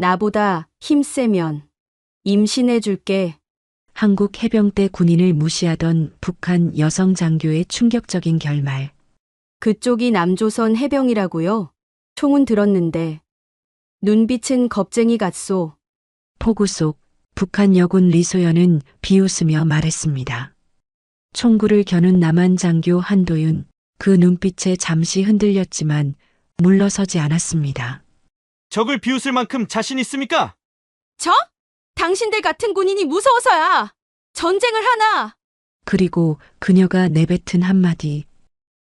나보다 힘세면 임신해줄게. 한국 해병대 군인을 무시하던 북한 여성 장교의 충격적인 결말. 그쪽이 남조선 해병이라고요? 총은 들었는데. 눈빛은 겁쟁이 같소. 폭우 속 북한 여군 리소연은 비웃으며 말했습니다. 총구를 겨눈 남한 장교 한도윤, 그 눈빛에 잠시 흔들렸지만 물러서지 않았습니다. 적을 비웃을 만큼 자신 있습니까? 저? 당신들 같은 군인이 무서워서야. 전쟁을 하나. 그리고 그녀가 내뱉은 한마디.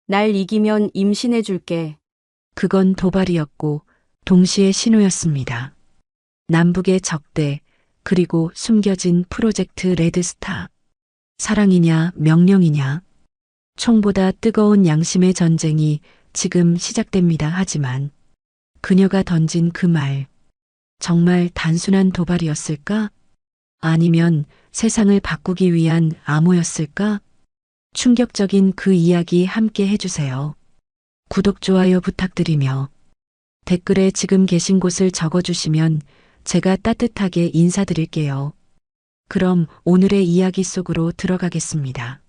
날 이기면 임신해줄게. 그건 도발이었고 동시에 신호였습니다. 남북의 적대, 그리고 숨겨진 프로젝트 레드스타. 사랑이냐 명령이냐. 총보다 뜨거운 양심의 전쟁이 지금 시작됩니다. 하지만 그녀가 던진 그 말, 정말 단순한 도발이었을까? 아니면 세상을 바꾸기 위한 암호였을까? 충격적인 그 이야기 함께 해주세요. 구독, 좋아요 부탁드리며 댓글에 지금 계신 곳을 적어주시면 제가 따뜻하게 인사드릴게요. 그럼 오늘의 이야기 속으로 들어가겠습니다.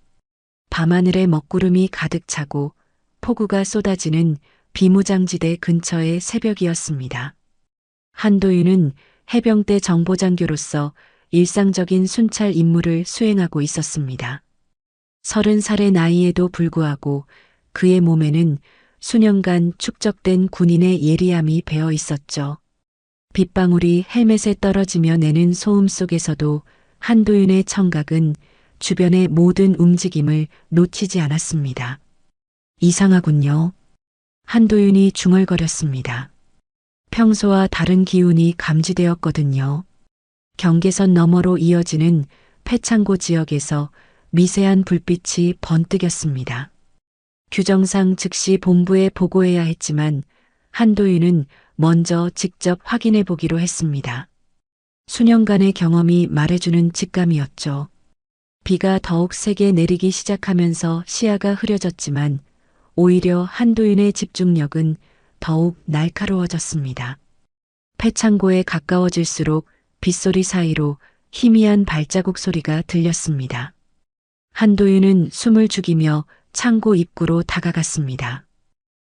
밤하늘에 먹구름이 가득 차고 폭우가 쏟아지는 비무장지대 근처의 새벽이었습니다. 한도윤은 해병대 정보장교로서 일상적인 순찰 임무를 수행하고 있었습니다. 30살의 나이에도 불구하고 그의 몸에는 수년간 축적된 군인의 예리함이 배어 있었죠. 빗방울이 헬멧에 떨어지며 내는 소음 속에서도 한도윤의 청각은 주변의 모든 움직임을 놓치지 않았습니다. 이상하군요. 한도윤이 중얼거렸습니다. 평소와 다른 기운이 감지되었거든요. 경계선 너머로 이어지는 패창고 지역에서 미세한 불빛이 번뜩였습니다. 규정상 즉시 본부에 보고해야 했지만 한도윤은 먼저 직접 확인해 보기로 했습니다. 수년간의 경험이 말해주는 직감이었죠. 비가 더욱 세게 내리기 시작하면서 시야가 흐려졌지만 오히려 한도윤의 집중력은 더욱 날카로워졌습니다. 패창고에 가까워질수록 빗소리 사이로 희미한 발자국 소리가 들렸습니다. 한도윤은 숨을 죽이며 창고 입구로 다가갔습니다.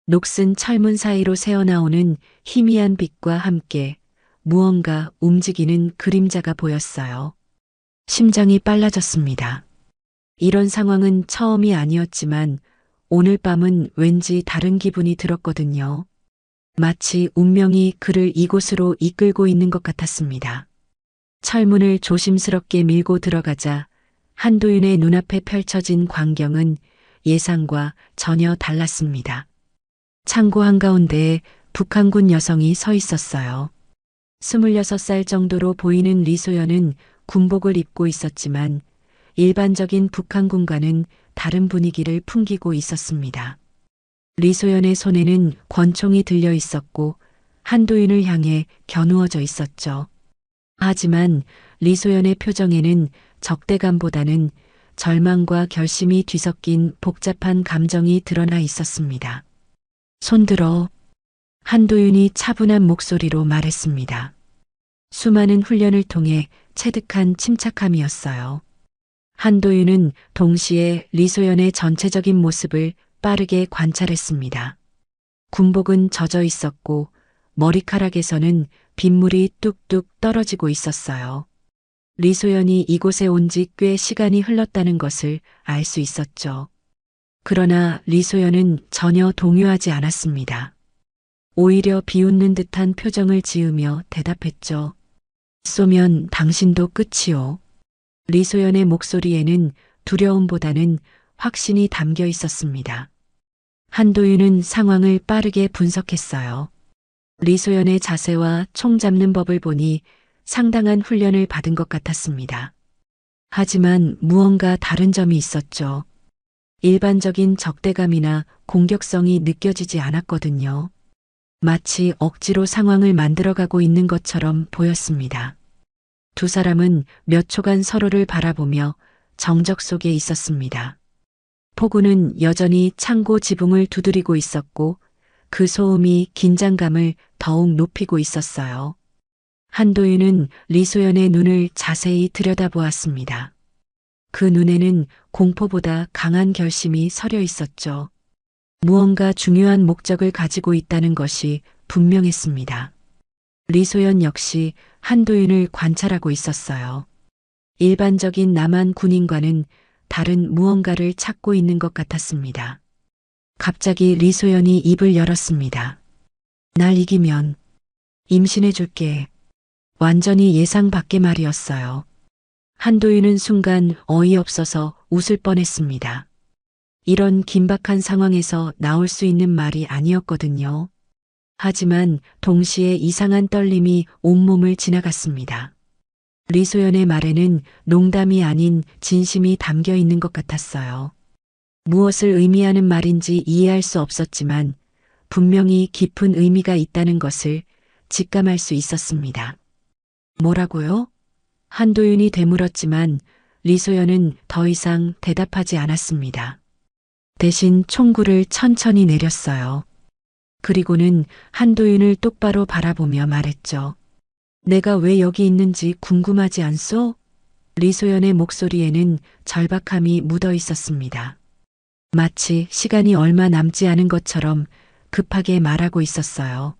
녹슨 철문 사이로 새어나오는 희미한 빛과 함께 무언가 움직이는 그림자가 보였어요. 심장이 빨라졌습니다. 이런 상황은 처음이 아니었지만 오늘 밤은 왠지 다른 기분이 들었거든요. 마치 운명이 그를 이곳으로 이끌고 있는 것 같았습니다. 철문을 조심스럽게 밀고 들어가자 한도윤의 눈앞에 펼쳐진 광경은 예상과 전혀 달랐습니다. 창고 한가운데에 북한군 여성이 서 있었어요. 26살 정도로 보이는 리소연은 군복을 입고 있었지만 일반적인 북한군과는 다른 분위기를 풍기고 있었습니다. 리소연의 손에는 권총이 들려 있었고 한도윤을 향해 겨누어져 있었죠. 하지만 리소연의 표정에는 적대감보다는 절망과 결심이 뒤섞인 복잡한 감정이 드러나 있었습니다. 손들어. 한도윤이 차분한 목소리로 말했습니다. 수많은 훈련을 통해 체득한 침착함이었어요. 한도윤은 동시에 리소연의 전체적인 모습을 빠르게 관찰했습니다. 군복은 젖어 있었고 머리카락에서는 빗물이 뚝뚝 떨어지고 있었어요. 리소연이 이곳에 온 지 꽤 시간이 흘렀다는 것을 알 수 있었죠. 그러나 리소연은 전혀 동요하지 않았습니다. 오히려 비웃는 듯한 표정을 지으며 대답했죠. 쏘면 당신도 끝이요. 리소연의 목소리에는 두려움보다는 확신이 담겨 있었습니다. 한도윤은 상황을 빠르게 분석했어요. 리소연의 자세와 총 잡는 법을 보니 상당한 훈련을 받은 것 같았습니다. 하지만 무언가 다른 점이 있었죠. 일반적인 적대감이나 공격성이 느껴지지 않았거든요. 마치 억지로 상황을 만들어가고 있는 것처럼 보였습니다. 두 사람은 몇 초간 서로를 바라보며 정적 속에 있었습니다. 폭우는 여전히 창고 지붕을 두드리고 있었고 그 소음이 긴장감을 더욱 높이고 있었어요. 한도윤은 리소연의 눈을 자세히 들여다보았습니다. 그 눈에는 공포보다 강한 결심이 서려 있었죠. 무언가 중요한 목적을 가지고 있다는 것이 분명했습니다. 리소연 역시 한도윤을 관찰하고 있었어요. 일반적인 남한 군인과는 다른 무언가를 찾고 있는 것 같았습니다. 갑자기 리소연이 입을 열었습니다. 날 이기면 임신해 줄게. 완전히 예상 밖의 말이었어요. 한도윤은 순간 어이없어서 웃을 뻔했습니다. 이런 긴박한 상황에서 나올 수 있는 말이 아니었거든요. 하지만 동시에 이상한 떨림이 온몸을 지나갔습니다. 리소연의 말에는 농담이 아닌 진심이 담겨 있는 것 같았어요. 무엇을 의미하는 말인지 이해할 수 없었지만 분명히 깊은 의미가 있다는 것을 직감할 수 있었습니다. 뭐라고요? 한도윤이 되물었지만 리소연은 더 이상 대답하지 않았습니다. 대신 총구를 천천히 내렸어요. 그리고는 한도윤을 똑바로 바라보며 말했죠. 내가 왜 여기 있는지 궁금하지 않소? 리소연의 목소리에는 절박함이 묻어 있었습니다. 마치 시간이 얼마 남지 않은 것처럼 급하게 말하고 있었어요.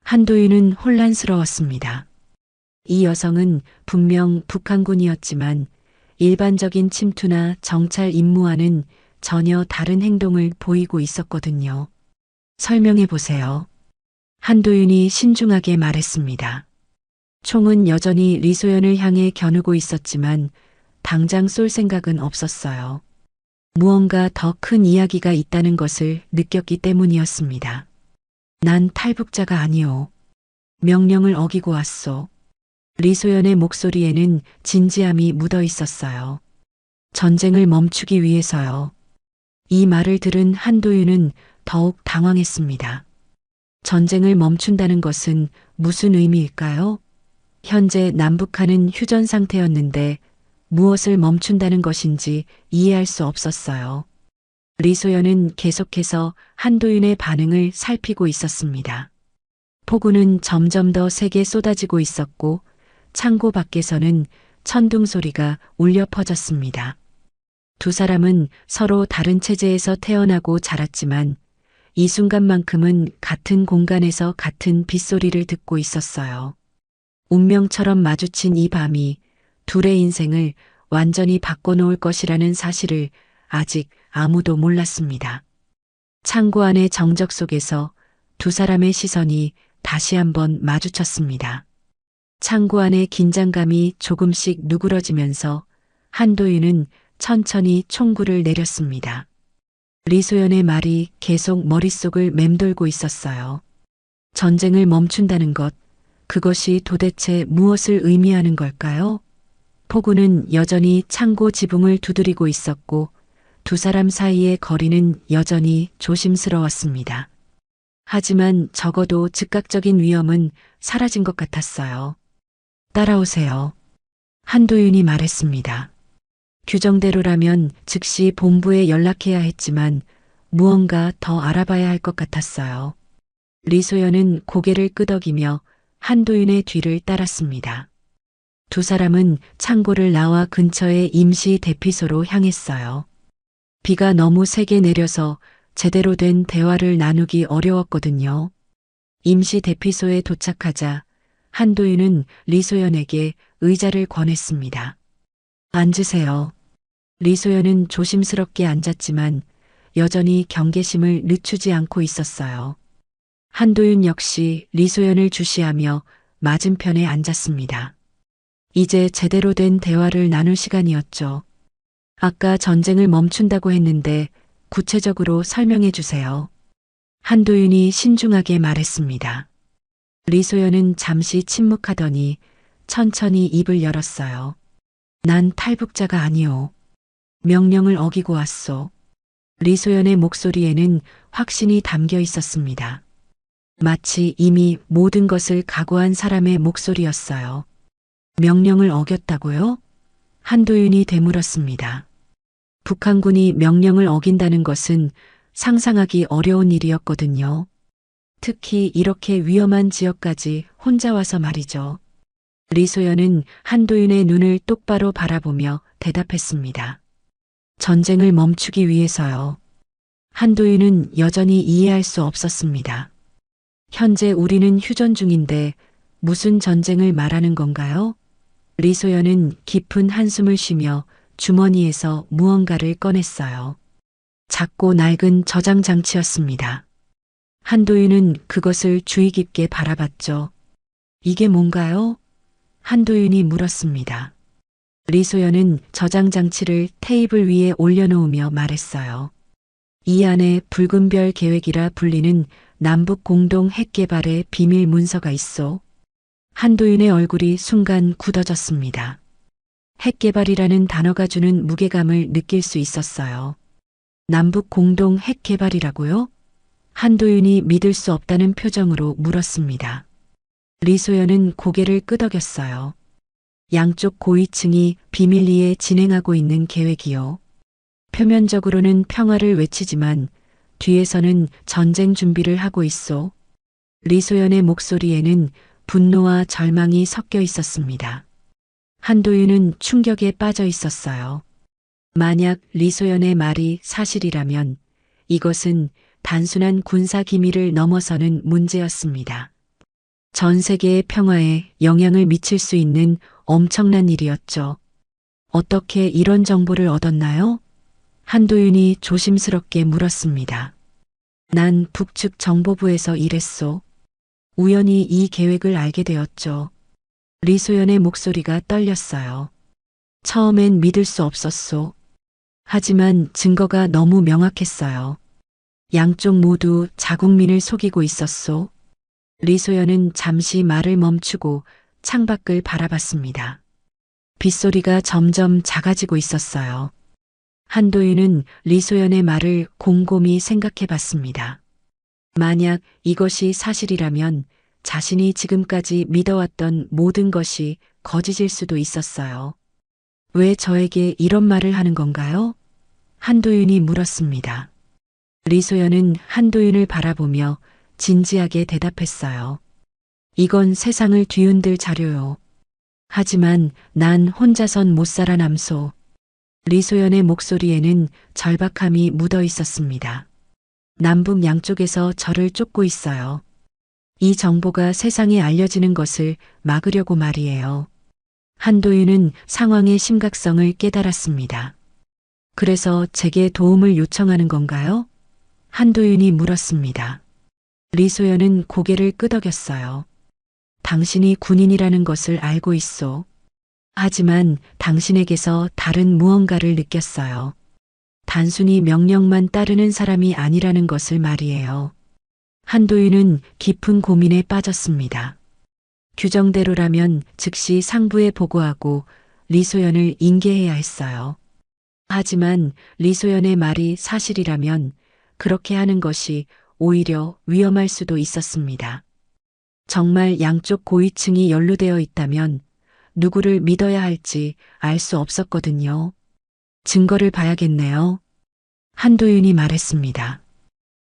한도윤은 혼란스러웠습니다. 이 여성은 분명 북한군이었지만 일반적인 침투나 정찰 임무와는 전혀 다른 행동을 보이고 있었거든요. 설명해 보세요. 한도윤이 신중하게 말했습니다. 총은 여전히 리소연을 향해 겨누고 있었지만 당장 쏠 생각은 없었어요. 무언가 더 큰 이야기가 있다는 것을 느꼈기 때문이었습니다. 난 탈북자가 아니오. 명령을 어기고 왔소. 리소연의 목소리에는 진지함이 묻어 있었어요. 전쟁을 멈추기 위해서요. 이 말을 들은 한도윤은 더욱 당황했습니다. 전쟁을 멈춘다는 것은 무슨 의미일까요? 현재 남북한은 휴전 상태였는데 무엇을 멈춘다는 것인지 이해할 수 없었어요. 리소연은 계속해서 한도윤의 반응을 살피고 있었습니다. 폭우는 점점 더 세게 쏟아지고 있었고 창고 밖에서는 천둥 소리가 울려 퍼졌습니다. 두 사람은 서로 다른 체제에서 태어나고 자랐지만 이 순간만큼은 같은 공간에서 같은 빗소리를 듣고 있었어요. 운명처럼 마주친 이 밤이 둘의 인생을 완전히 바꿔놓을 것이라는 사실을 아직 아무도 몰랐습니다. 창고 안의 정적 속에서 두 사람의 시선이 다시 한번 마주쳤습니다. 창고 안의 긴장감이 조금씩 누그러지면서 한도윤은 천천히 총구를 내렸습니다. 리소연의 말이 계속 머릿속을 맴돌고 있었어요. 전쟁을 멈춘다는 것, 그것이 도대체 무엇을 의미하는 걸까요? 폭우는 여전히 창고 지붕을 두드리고 있었고 두 사람 사이의 거리는 여전히 조심스러웠습니다. 하지만 적어도 즉각적인 위험은 사라진 것 같았어요. 따라오세요. 한도윤이 말했습니다. 규정대로라면 즉시 본부에 연락해야 했지만 무언가 더 알아봐야 할 것 같았어요. 리소연은 고개를 끄덕이며 한도윤의 뒤를 따랐습니다. 두 사람은 창고를 나와 근처의 임시 대피소로 향했어요. 비가 너무 세게 내려서 제대로 된 대화를 나누기 어려웠거든요. 임시 대피소에 도착하자 한도윤은 리소연에게 의자를 권했습니다. 앉으세요. 리소연은 조심스럽게 앉았지만 여전히 경계심을 늦추지 않고 있었어요. 한도윤 역시 리소연을 주시하며 맞은편에 앉았습니다. 이제 제대로 된 대화를 나눌 시간이었죠. 아까 전쟁을 멈춘다고 했는데 구체적으로 설명해 주세요. 한도윤이 신중하게 말했습니다. 리소연은 잠시 침묵하더니 천천히 입을 열었어요. 난 탈북자가 아니오. 명령을 어기고 왔소. 리소연의 목소리에는 확신이 담겨 있었습니다. 마치 이미 모든 것을 각오한 사람의 목소리였어요. 명령을 어겼다고요? 한도윤이 되물었습니다. 북한군이 명령을 어긴다는 것은 상상하기 어려운 일이었거든요. 특히 이렇게 위험한 지역까지 혼자 와서 말이죠. 리소연은 한도윤의 눈을 똑바로 바라보며 대답했습니다. 전쟁을 멈추기 위해서요. 한도윤은 여전히 이해할 수 없었습니다. 현재 우리는 휴전 중인데 무슨 전쟁을 말하는 건가요? 리소연은 깊은 한숨을 쉬며 주머니에서 무언가를 꺼냈어요. 작고 낡은 저장 장치였습니다. 한도윤은 그것을 주의 깊게 바라봤죠. 이게 뭔가요? 한도윤이 물었습니다. 리소연은 저장 장치를 테이블 위에 올려놓으며 말했어요. 이 안에 붉은 별 계획이라 불리는 남북 공동 핵 개발의 비밀 문서가 있어. 한도윤의 얼굴이 순간 굳어졌습니다. 핵 개발이라는 단어가 주는 무게감을 느낄 수 있었어요. 남북 공동 핵 개발이라고요? 한도윤이 믿을 수 없다는 표정으로 물었습니다. 리소연은 고개를 끄덕였어요. 양쪽 고위층이 비밀리에 진행하고 있는 계획이요. 표면적으로는 평화를 외치지만 뒤에서는 전쟁 준비를 하고 있어. 리소연의 목소리에는 분노와 절망이 섞여 있었습니다. 한도윤은 충격에 빠져 있었어요. 만약 리소연의 말이 사실이라면 이것은 단순한 군사 기밀을 넘어서는 문제였습니다. 전 세계의 평화에 영향을 미칠 수 있는 엄청난 일이었죠. 어떻게 이런 정보를 얻었나요? 한도윤이 조심스럽게 물었습니다. 난 북측 정보부에서 일했소. 우연히 이 계획을 알게 되었죠. 리소연의 목소리가 떨렸어요. 처음엔 믿을 수 없었소. 하지만 증거가 너무 명확했어요. 양쪽 모두 자국민을 속이고 있었소. 리소연은 잠시 말을 멈추고 창밖을 바라봤습니다. 빗소리가 점점 작아지고 있었어요. 한도윤은 리소연의 말을 곰곰이 생각해 봤습니다. 만약 이것이 사실이라면 자신이 지금까지 믿어왔던 모든 것이 거짓일 수도 있었어요. 왜 저에게 이런 말을 하는 건가요? 한도윤이 물었습니다. 리소연은 한도윤을 바라보며 진지하게 대답했어요. 이건 세상을 뒤흔들 자료요. 하지만 난 혼자선 못 살아남소. 리소연의 목소리에는 절박함이 묻어 있었습니다. 남북 양쪽에서 저를 쫓고 있어요. 이 정보가 세상에 알려지는 것을 막으려고 말이에요. 한도윤은 상황의 심각성을 깨달았습니다. 그래서 제게 도움을 요청하는 건가요? 한도윤이 물었습니다. 리소연은 고개를 끄덕였어요. 당신이 군인이라는 것을 알고 있소. 하지만 당신에게서 다른 무언가를 느꼈어요. 단순히 명령만 따르는 사람이 아니라는 것을 말이에요. 한도윤은 깊은 고민에 빠졌습니다. 규정대로라면 즉시 상부에 보고하고 리소연을 인계해야 했어요. 하지만 리소연의 말이 사실이라면 그렇게 하는 것이 오히려 위험할 수도 있었습니다. 정말 양쪽 고위층이 연루되어 있다면 누구를 믿어야 할지 알 수 없었거든요. 증거를 봐야겠네요. 한도윤이 말했습니다.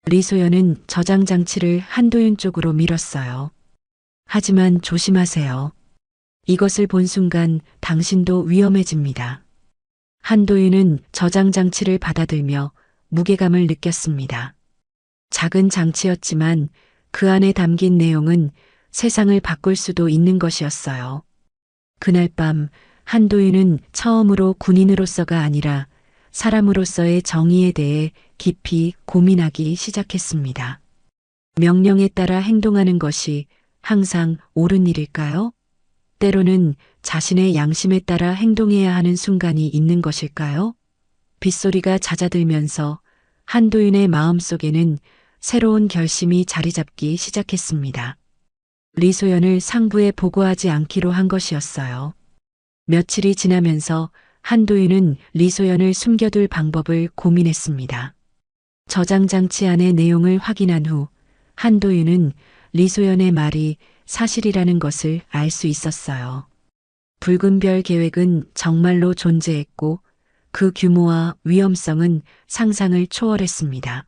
리소연은 저장 장치를 한도윤 쪽으로 밀었어요. 하지만 조심하세요. 이것을 본 순간 당신도 위험해집니다. 한도윤은 저장 장치를 받아들며 무게감을 느꼈습니다. 작은 장치였지만 그 안에 담긴 내용은 세상을 바꿀 수도 있는 것이었어요. 그날 밤 한도윤은 처음으로 군인으로서가 아니라 사람으로서의 정의에 대해 깊이 고민하기 시작했습니다. 명령에 따라 행동하는 것이 항상 옳은 일일까요? 때로는 자신의 양심에 따라 행동해야 하는 순간이 있는 것일까요? 빗소리가 잦아들면서 한도윤의 마음속에는 새로운 결심이 자리 잡기 시작했습니다. 리소연을 상부에 보고하지 않기로 한 것이었어요. 며칠이 지나면서 한도윤은 리소연을 숨겨둘 방법을 고민했습니다. 저장장치 안의 내용을 확인한 후 한도윤은 리소연의 말이 사실이라는 것을 알 수 있었어요. 붉은 별 계획은 정말로 존재했고 그 규모와 위험성은 상상을 초월했습니다.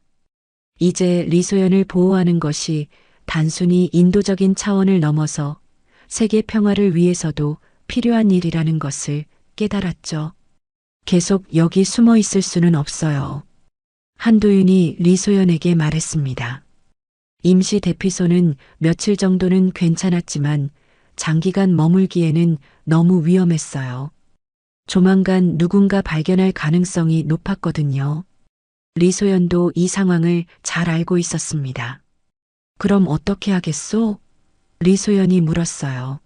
이제 리소연을 보호하는 것이 단순히 인도적인 차원을 넘어서 세계 평화를 위해서도 필요한 일이라는 것을 깨달았죠. 계속 여기 숨어 있을 수는 없어요. 한도윤이 리소연에게 말했습니다. 임시 대피소는 며칠 정도는 괜찮았지만 장기간 머물기에는 너무 위험했어요. 조만간 누군가 발견할 가능성이 높았거든요. 리소연도 이 상황을 잘 알고 있었습니다. 그럼 어떻게 하겠소? 리소연이 물었어요.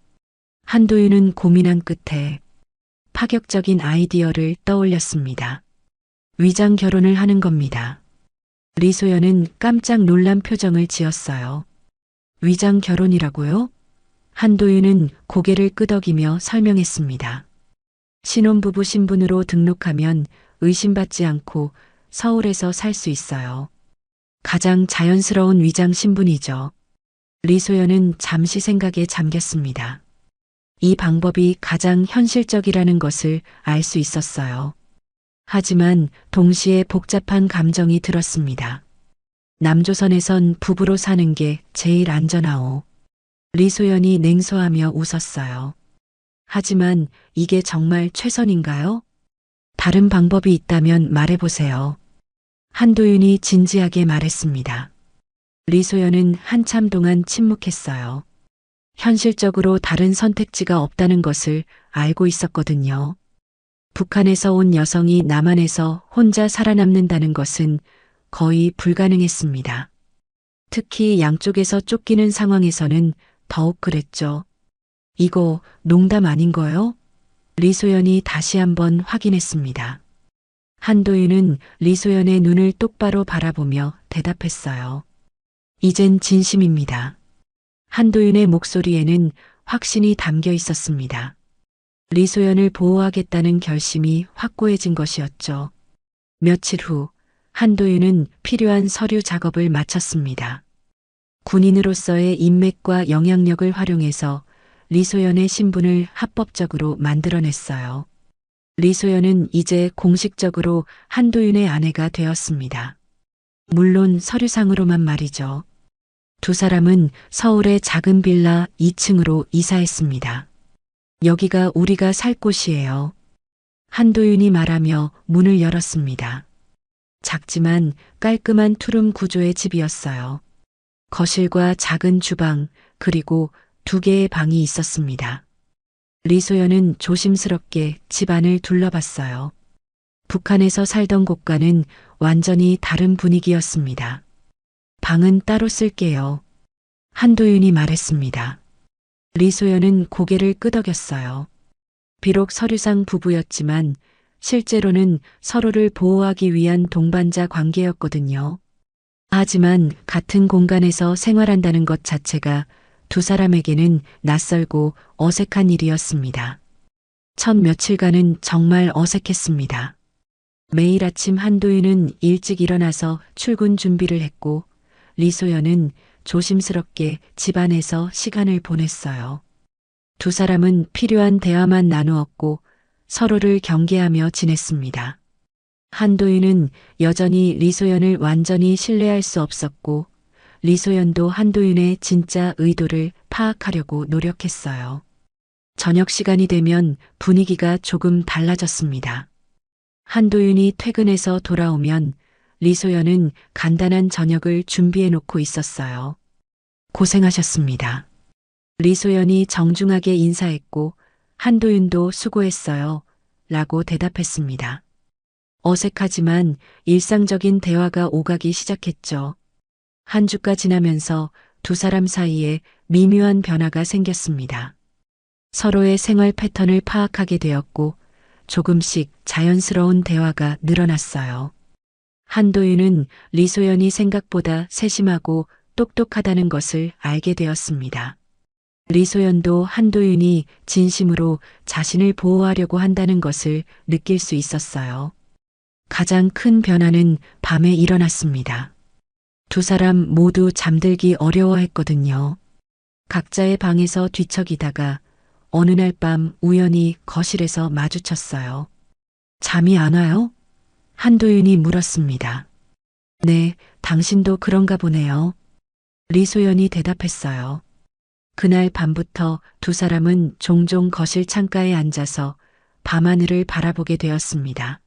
한도윤은 고민한 끝에 파격적인 아이디어를 떠올렸습니다. 위장 결혼을 하는 겁니다. 리소연은 깜짝 놀란 표정을 지었어요. 위장 결혼이라고요? 한도윤은 고개를 끄덕이며 설명했습니다. 신혼부부 신분으로 등록하면 의심받지 않고 서울에서 살 수 있어요. 가장 자연스러운 위장 신분이죠. 리소연은 잠시 생각에 잠겼습니다. 이 방법이 가장 현실적이라는 것을 알 수 있었어요. 하지만 동시에 복잡한 감정이 들었습니다. 남조선에선 부부로 사는 게 제일 안전하오. 리소연이 냉소하며 웃었어요. 하지만 이게 정말 최선인가요? 다른 방법이 있다면 말해보세요. 한도윤이 진지하게 말했습니다. 리소연은 한참 동안 침묵했어요. 현실적으로 다른 선택지가 없다는 것을 알고 있었거든요. 북한에서 온 여성이 남한에서 혼자 살아남는다는 것은 거의 불가능했습니다. 특히 양쪽에서 쫓기는 상황에서는 더욱 그랬죠. 이거 농담 아닌 거요? 리소연이 다시 한번 확인했습니다. 한도윤은 리소연의 눈을 똑바로 바라보며 대답했어요. 이젠 진심입니다. 한도윤의 목소리에는 확신이 담겨 있었습니다. 리소연을 보호하겠다는 결심이 확고해진 것이었죠. 며칠 후 한도윤은 필요한 서류 작업을 마쳤습니다. 군인으로서의 인맥과 영향력을 활용해서 리소연의 신분을 합법적으로 만들어냈어요. 리소연은 이제 공식적으로 한도윤의 아내가 되었습니다. 물론 서류상으로만 말이죠. 두 사람은 서울의 작은 빌라 2층으로 이사했습니다. 여기가 우리가 살 곳이에요. 한도윤이 말하며 문을 열었습니다. 작지만 깔끔한 투룸 구조의 집이었어요. 거실과 작은 주방, 그리고 2개의 방이 있었습니다. 리소연은 조심스럽게 집안을 둘러봤어요. 북한에서 살던 곳과는 완전히 다른 분위기였습니다. 방은 따로 쓸게요. 한도윤이 말했습니다. 리소연은 고개를 끄덕였어요. 비록 서류상 부부였지만 실제로는 서로를 보호하기 위한 동반자 관계였거든요. 하지만 같은 공간에서 생활한다는 것 자체가 두 사람에게는 낯설고 어색한 일이었습니다. 첫 며칠간은 정말 어색했습니다. 매일 아침 한도윤은 일찍 일어나서 출근 준비를 했고 리소연은 조심스럽게 집안에서 시간을 보냈어요. 두 사람은 필요한 대화만 나누었고 서로를 경계하며 지냈습니다. 한도윤은 여전히 리소연을 완전히 신뢰할 수 없었고 리소연도 한도윤의 진짜 의도를 파악하려고 노력했어요. 저녁 시간이 되면 분위기가 조금 달라졌습니다. 한도윤이 퇴근해서 돌아오면 리소연은 간단한 저녁을 준비해 놓고 있었어요. 고생하셨습니다. 리소연이 정중하게 인사했고 한도윤도 수고했어요. 라고 대답했습니다. 어색하지만 일상적인 대화가 오가기 시작했죠. 한 주가 지나면서 두 사람 사이에 미묘한 변화가 생겼습니다. 서로의 생활 패턴을 파악하게 되었고 조금씩 자연스러운 대화가 늘어났어요. 한도윤은 리소연이 생각보다 세심하고 똑똑하다는 것을 알게 되었습니다. 리소연도 한도윤이 진심으로 자신을 보호하려고 한다는 것을 느낄 수 있었어요. 가장 큰 변화는 밤에 일어났습니다. 두 사람 모두 잠들기 어려워했거든요. 각자의 방에서 뒤척이다가 어느 날 밤 우연히 거실에서 마주쳤어요. 잠이 안 와요? 한도윤이 물었습니다. 네, 당신도 그런가 보네요. 리소연이 대답했어요. 그날 밤부터 두 사람은 종종 거실 창가에 앉아서 밤하늘을 바라보게 되었습니다.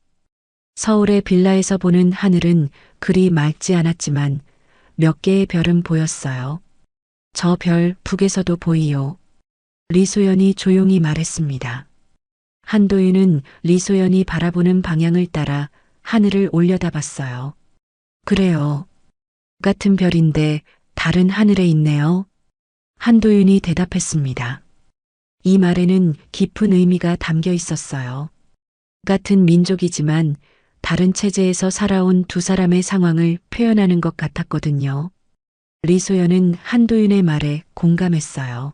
서울의 빌라에서 보는 하늘은 그리 맑지 않았지만 몇 개의 별은 보였어요. 저 별 북에서도 보이요. 리소연이 조용히 말했습니다. 한도윤은 리소연이 바라보는 방향을 따라 하늘을 올려다봤어요. 그래요. 같은 별인데 다른 하늘에 있네요. 한도윤이 대답했습니다. 이 말에는 깊은 의미가 담겨 있었어요. 같은 민족이지만 다른 체제에서 살아온 두 사람의 상황을 표현하는 것 같았거든요. 리소연은 한도윤의 말에 공감했어요.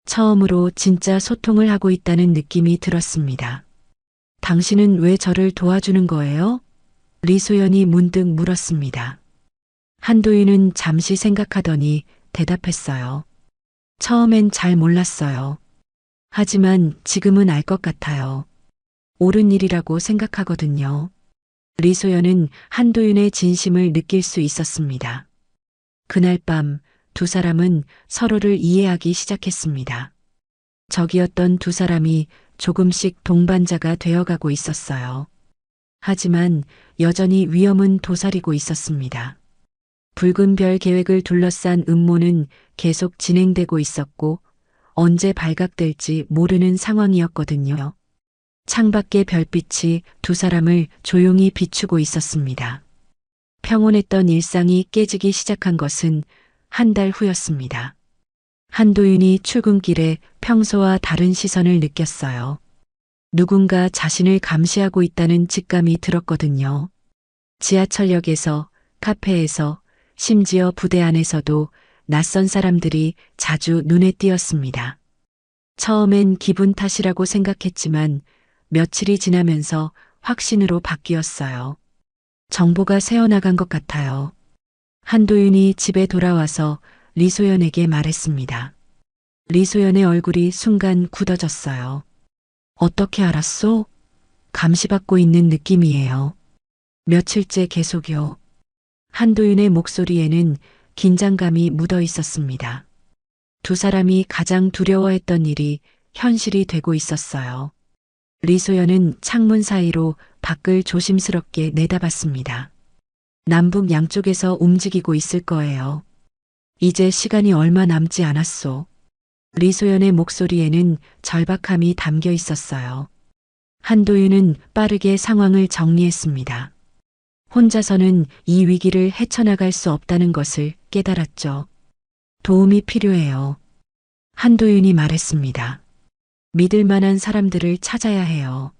처음으로 진짜 소통을 하고 있다는 느낌이 들었습니다. 당신은 왜 저를 도와주는 거예요? 리소연이 문득 물었습니다. 한도윤은 잠시 생각하더니 대답했어요. 처음엔 잘 몰랐어요. 하지만 지금은 알 것 같아요. 옳은 일이라고 생각하거든요. 리소연은 한도윤의 진심을 느낄 수 있었습니다. 그날 밤 두 사람은 서로를 이해하기 시작했습니다. 적이었던 두 사람이 조금씩 동반자가 되어가고 있었어요. 하지만 여전히 위험은 도사리고 있었습니다. 붉은 별 계획을 둘러싼 음모는 계속 진행되고 있었고 언제 발각될지 모르는 상황이었거든요. 창밖의 별빛이 두 사람을 조용히 비추고 있었습니다. 평온했던 일상이 깨지기 시작한 것은 한 달 후였습니다. 한도윤이 출근길에 평소와 다른 시선을 느꼈어요. 누군가 자신을 감시하고 있다는 직감이 들었거든요. 지하철역에서, 카페에서, 심지어 부대 안에서도 낯선 사람들이 자주 눈에 띄었습니다. 처음엔 기분 탓이라고 생각했지만 며칠이 지나면서 확신으로 바뀌었어요. 정보가 새어나간 것 같아요. 한도윤이 집에 돌아와서 리소연에게 말했습니다. 리소연의 얼굴이 순간 굳어졌어요. 어떻게 알았소? 감시받고 있는 느낌이에요. 며칠째 계속요. 한도윤의 목소리에는 긴장감이 묻어 있었습니다. 두 사람이 가장 두려워했던 일이 현실이 되고 있었어요. 리소연은 창문 사이로 밖을 조심스럽게 내다봤습니다. 남북 양쪽에서 움직이고 있을 거예요. 이제 시간이 얼마 남지 않았소. 리소연의 목소리에는 절박함이 담겨 있었어요. 한도윤은 빠르게 상황을 정리했습니다. 혼자서는 이 위기를 헤쳐나갈 수 없다는 것을 깨달았죠. 도움이 필요해요. 한도윤이 말했습니다. 믿을 만한 사람들을 찾아야 해요.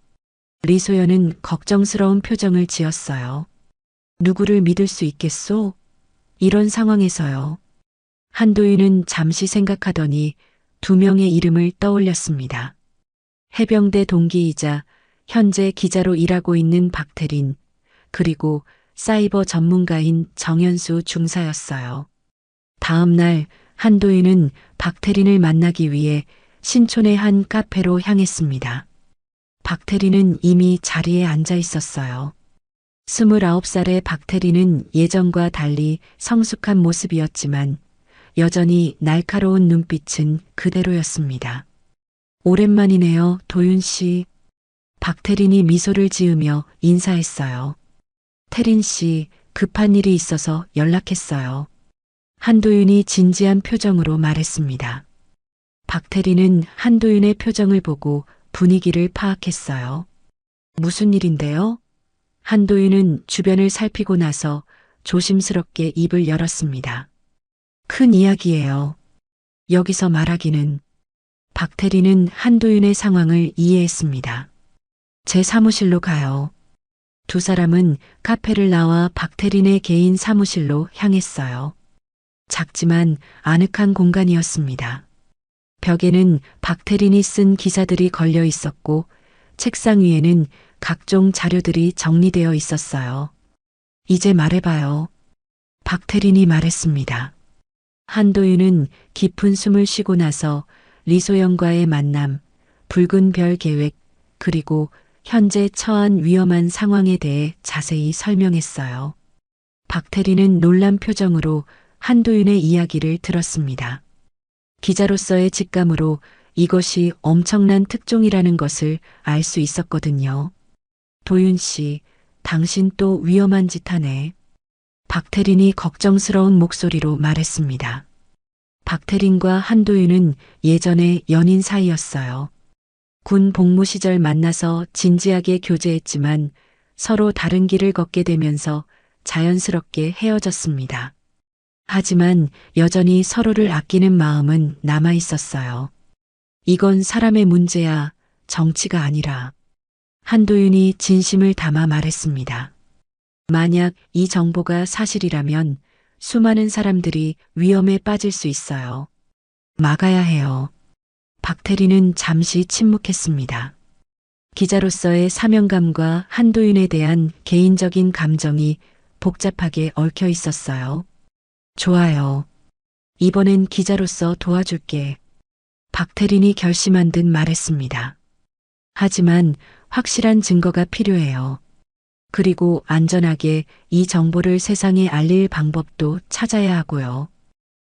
리소연은 걱정스러운 표정을 지었어요. 누구를 믿을 수 있겠소? 이런 상황에서요. 한도윤은 잠시 생각하더니 두 명의 이름을 떠올렸습니다. 해병대 동기이자 현재 기자로 일하고 있는 박태린, 그리고 사이버 전문가인 정현수 중사였어요. 다음 날 한도윤은 박태린을 만나기 위해 신촌의 한 카페로 향했습니다. 박태린은 이미 자리에 앉아 있었어요. 29살의 박태린은 예전과 달리 성숙한 모습이었지만 여전히 날카로운 눈빛은 그대로였습니다. 오랜만이네요, 도윤 씨. 박태린이 미소를 지으며 인사했어요. 태린 씨, 급한 일이 있어서 연락했어요. 한도윤이 진지한 표정으로 말했습니다. 박태린은 한도윤의 표정을 보고 분위기를 파악했어요. 무슨 일인데요? 한도윤은 주변을 살피고 나서 조심스럽게 입을 열었습니다. 큰 이야기예요. 여기서 말하기는. 박태린은 한도윤의 상황을 이해했습니다. 제 사무실로 가요. 두 사람은 카페를 나와 박태린의 개인 사무실로 향했어요. 작지만 아늑한 공간이었습니다. 벽에는 박태린이 쓴 기사들이 걸려 있었고 책상 위에는 각종 자료들이 정리되어 있었어요. 이제 말해봐요. 박태린이 말했습니다. 한도윤은 깊은 숨을 쉬고 나서 리소연과의 만남, 붉은 별 계획, 그리고 현재 처한 위험한 상황에 대해 자세히 설명했어요. 박태린은 놀란 표정으로 한도윤의 이야기를 들었습니다. 기자로서의 직감으로 이것이 엄청난 특종이라는 것을 알 수 있었거든요. 도윤 씨, 당신 또 위험한 짓 하네. 박태린이 걱정스러운 목소리로 말했습니다. 박태린과 한도윤은 예전에 연인 사이였어요. 군 복무 시절 만나서 진지하게 교제했지만 서로 다른 길을 걷게 되면서 자연스럽게 헤어졌습니다. 하지만 여전히 서로를 아끼는 마음은 남아 있었어요. 이건 사람의 문제야, 정치가 아니라. 한도윤이 진심을 담아 말했습니다. 만약 이 정보가 사실이라면 수많은 사람들이 위험에 빠질 수 있어요. 막아야 해요. 박태리는 잠시 침묵했습니다. 기자로서의 사명감과 한도윤에 대한 개인적인 감정이 복잡하게 얽혀 있었어요. 좋아요. 이번엔 기자로서 도와줄게. 박태린이 결심한 듯 말했습니다. 하지만 확실한 증거가 필요해요. 그리고 안전하게 이 정보를 세상에 알릴 방법도 찾아야 하고요.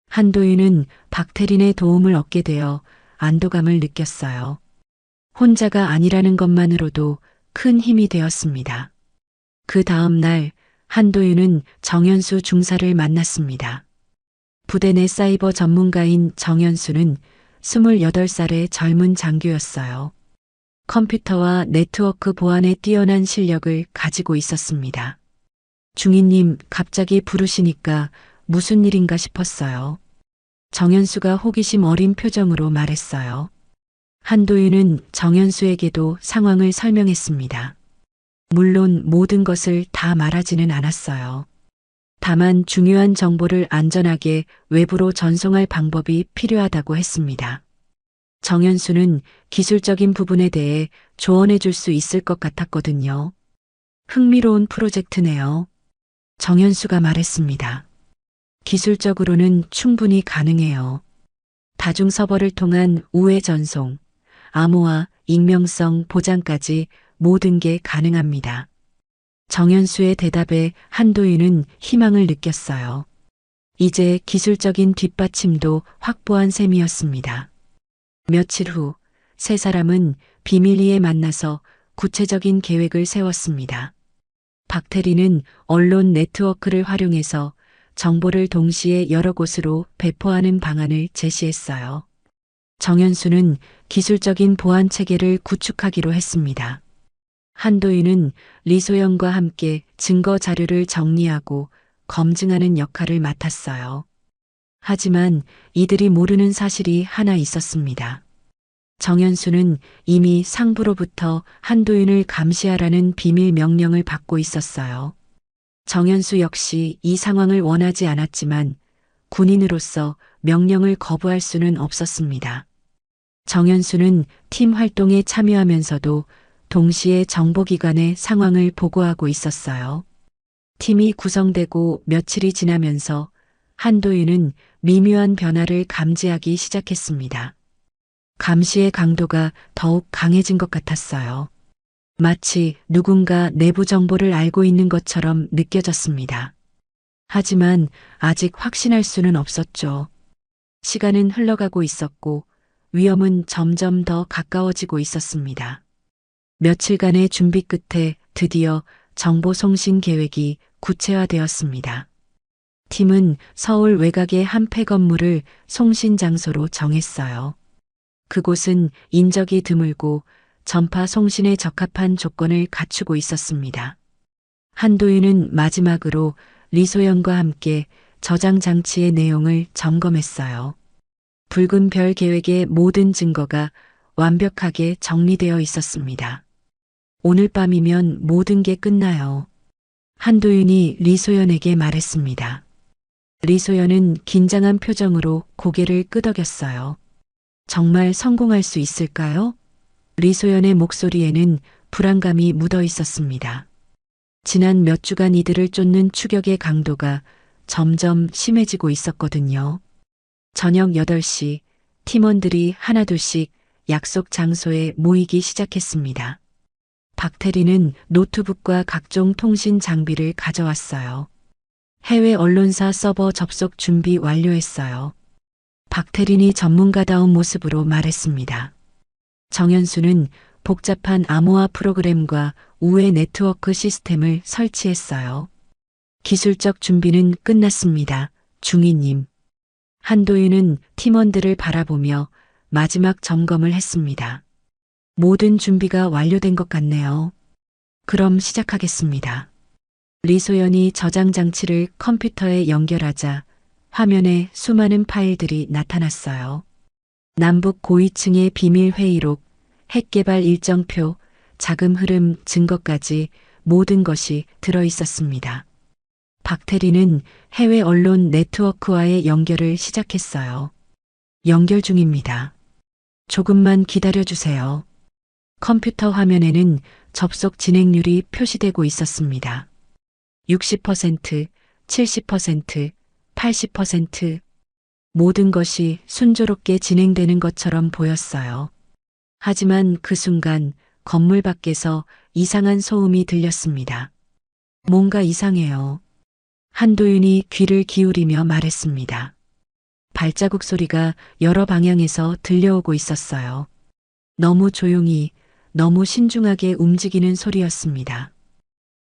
한도윤은 박태린의 도움을 얻게 되어 안도감을 느꼈어요. 혼자가 아니라는 것만으로도 큰 힘이 되었습니다. 그 다음 날 한도윤은 정연수 중사를 만났습니다. 부대 내 사이버 전문가인 정연수는 28살의 젊은 장교였어요. 컴퓨터와 네트워크 보안에 뛰어난 실력을 가지고 있었습니다. 중위님, 갑자기 부르시니까 무슨 일인가 싶었어요. 정연수가 호기심 어린 표정으로 말했어요. 한도윤은 정연수에게도 상황을 설명했습니다. 물론 모든 것을 다 말하지는 않았어요. 다만 중요한 정보를 안전하게 외부로 전송할 방법이 필요하다고 했습니다. 정연수는 기술적인 부분에 대해 조언해 줄 수 있을 것 같았거든요. 흥미로운 프로젝트네요. 정연수가 말했습니다. 기술적으로는 충분히 가능해요. 다중서버를 통한 우회 전송, 암호화, 익명성 보장까지 모든 게 가능합니다. 정연수의 대답에 한도윤은 희망을 느꼈어요. 이제 기술적인 뒷받침도 확보한 셈이었습니다. 며칠 후, 세 사람은 비밀리에 만나서 구체적인 계획을 세웠습니다. 박태리는 언론 네트워크를 활용해서 정보를 동시에 여러 곳으로 배포하는 방안을 제시했어요. 정연수는 기술적인 보안 체계를 구축하기로 했습니다. 한도윤은 리소영과 함께 증거 자료를 정리하고 검증하는 역할을 맡았어요. 하지만 이들이 모르는 사실이 하나 있었습니다. 정연수는 이미 상부로부터 한도윤을 감시하라는 비밀 명령을 받고 있었어요. 정연수 역시 이 상황을 원하지 않았지만 군인으로서 명령을 거부할 수는 없었습니다. 정연수는 팀 활동에 참여하면서도 동시에 정보기관에 상황을 보고하고 있었어요. 팀이 구성되고 며칠이 지나면서 한도윤은 미묘한 변화를 감지하기 시작했습니다. 감시의 강도가 더욱 강해진 것 같았어요. 마치 누군가 내부 정보를 알고 있는 것처럼 느껴졌습니다. 하지만 아직 확신할 수는 없었죠. 시간은 흘러가고 있었고 위험은 점점 더 가까워지고 있었습니다. 며칠간의 준비 끝에 드디어 정보 송신 계획이 구체화되었습니다. 팀은 서울 외곽의 한 폐건물을 송신 장소로 정했어요. 그곳은 인적이 드물고 전파 송신에 적합한 조건을 갖추고 있었습니다. 한도윤은 마지막으로 리소영과 함께 저장 장치의 내용을 점검했어요. 붉은 별 계획의 모든 증거가 완벽하게 정리되어 있었습니다. 오늘 밤이면 모든 게 끝나요. 한도윤이 리소연에게 말했습니다. 리소연은 긴장한 표정으로 고개를 끄덕였어요. 정말 성공할 수 있을까요? 리소연의 목소리에는 불안감이 묻어 있었습니다. 지난 몇 주간 이들을 쫓는 추격의 강도가 점점 심해지고 있었거든요. 저녁 8시 팀원들이 하나둘씩 약속 장소에 모이기 시작했습니다. 박태리는 노트북과 각종 통신 장비를 가져왔어요. 해외 언론사 서버 접속 준비 완료했어요. 박태린이 전문가다운 모습으로 말했습니다. 정현수는 복잡한 암호화 프로그램과 우회 네트워크 시스템을 설치했어요. 기술적 준비는 끝났습니다. 중위님. 한도윤은 팀원들을 바라보며 마지막 점검을 했습니다. 모든 준비가 완료된 것 같네요. 그럼 시작하겠습니다. 리소연이 저장 장치를 컴퓨터에 연결하자 화면에 수많은 파일들이 나타났어요. 남북 고위층의 비밀 회의록, 핵개발 일정표, 자금 흐름 증거까지 모든 것이 들어 있었습니다. 박태리는 해외 언론 네트워크와의 연결을 시작했어요. 연결 중입니다. 조금만 기다려 주세요. 컴퓨터 화면에는 접속 진행률이 표시되고 있었습니다. 60%, 70%, 80% 모든 것이 순조롭게 진행되는 것처럼 보였어요. 하지만 그 순간 건물 밖에서 이상한 소음이 들렸습니다. 뭔가 이상해요. 한도윤이 귀를 기울이며 말했습니다. 발자국 소리가 여러 방향에서 들려오고 있었어요. 너무 조용히, 너무 신중하게 움직이는 소리였습니다.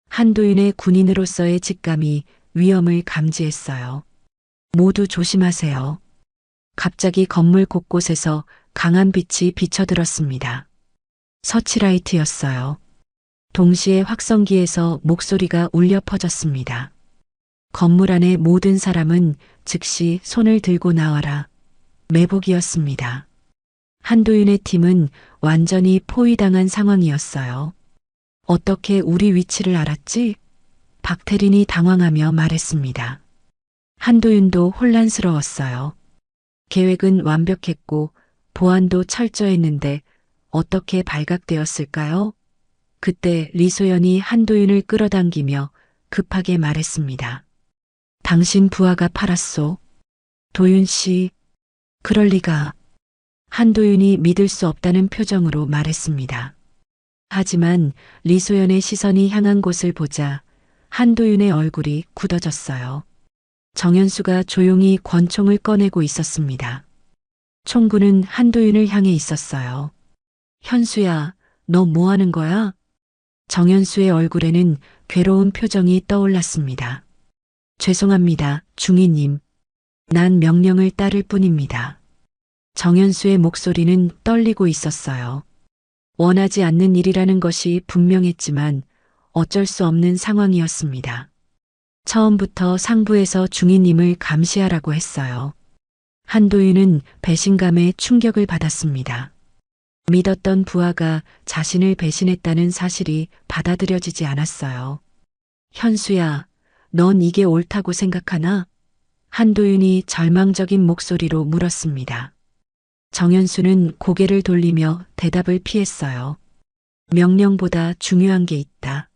한도윤의 군인으로서의 직감이 위험을 감지했어요. 모두 조심하세요. 갑자기 건물 곳곳에서 강한 빛이 비쳐들었습니다. 서치라이트였어요. 동시에 확성기에서 목소리가 울려 퍼졌습니다. 건물 안의 모든 사람은 즉시 손을 들고 나와라. 매복이었습니다. 한도윤의 팀은 완전히 포위당한 상황이었어요. 어떻게 우리 위치를 알았지? 박태린이 당황하며 말했습니다. 한도윤도 혼란스러웠어요. 계획은 완벽했고 보안도 철저했는데 어떻게 발각되었을까요? 그때 리소연이 한도윤을 끌어당기며 급하게 말했습니다. 당신 부하가 팔았소. 도윤 씨, 그럴 리가. 한도윤이 믿을 수 없다는 표정으로 말했습니다. 하지만 리소연의 시선이 향한 곳을 보자 한도윤의 얼굴이 굳어졌어요. 정현수가 조용히 권총을 꺼내고 있었습니다. 총구는 한도윤을 향해 있었어요. 현수야, 너 뭐 하는 거야? 정현수의 얼굴에는 괴로운 표정이 떠올랐습니다. 죄송합니다, 중위님. 난 명령을 따를 뿐입니다. 정현수의 목소리는 떨리고 있었어요. 원하지 않는 일이라는 것이 분명했지만 어쩔 수 없는 상황이었습니다. 처음부터 상부에서 중위님을 감시하라고 했어요. 한도윤은 배신감에 충격을 받았습니다. 믿었던 부하가 자신을 배신했다는 사실이 받아들여지지 않았어요. 현수야, 넌 이게 옳다고 생각하나? 한도윤이 절망적인 목소리로 물었습니다. 정현수는 고개를 돌리며 대답을 피했어요. 명령보다 중요한 게 있다.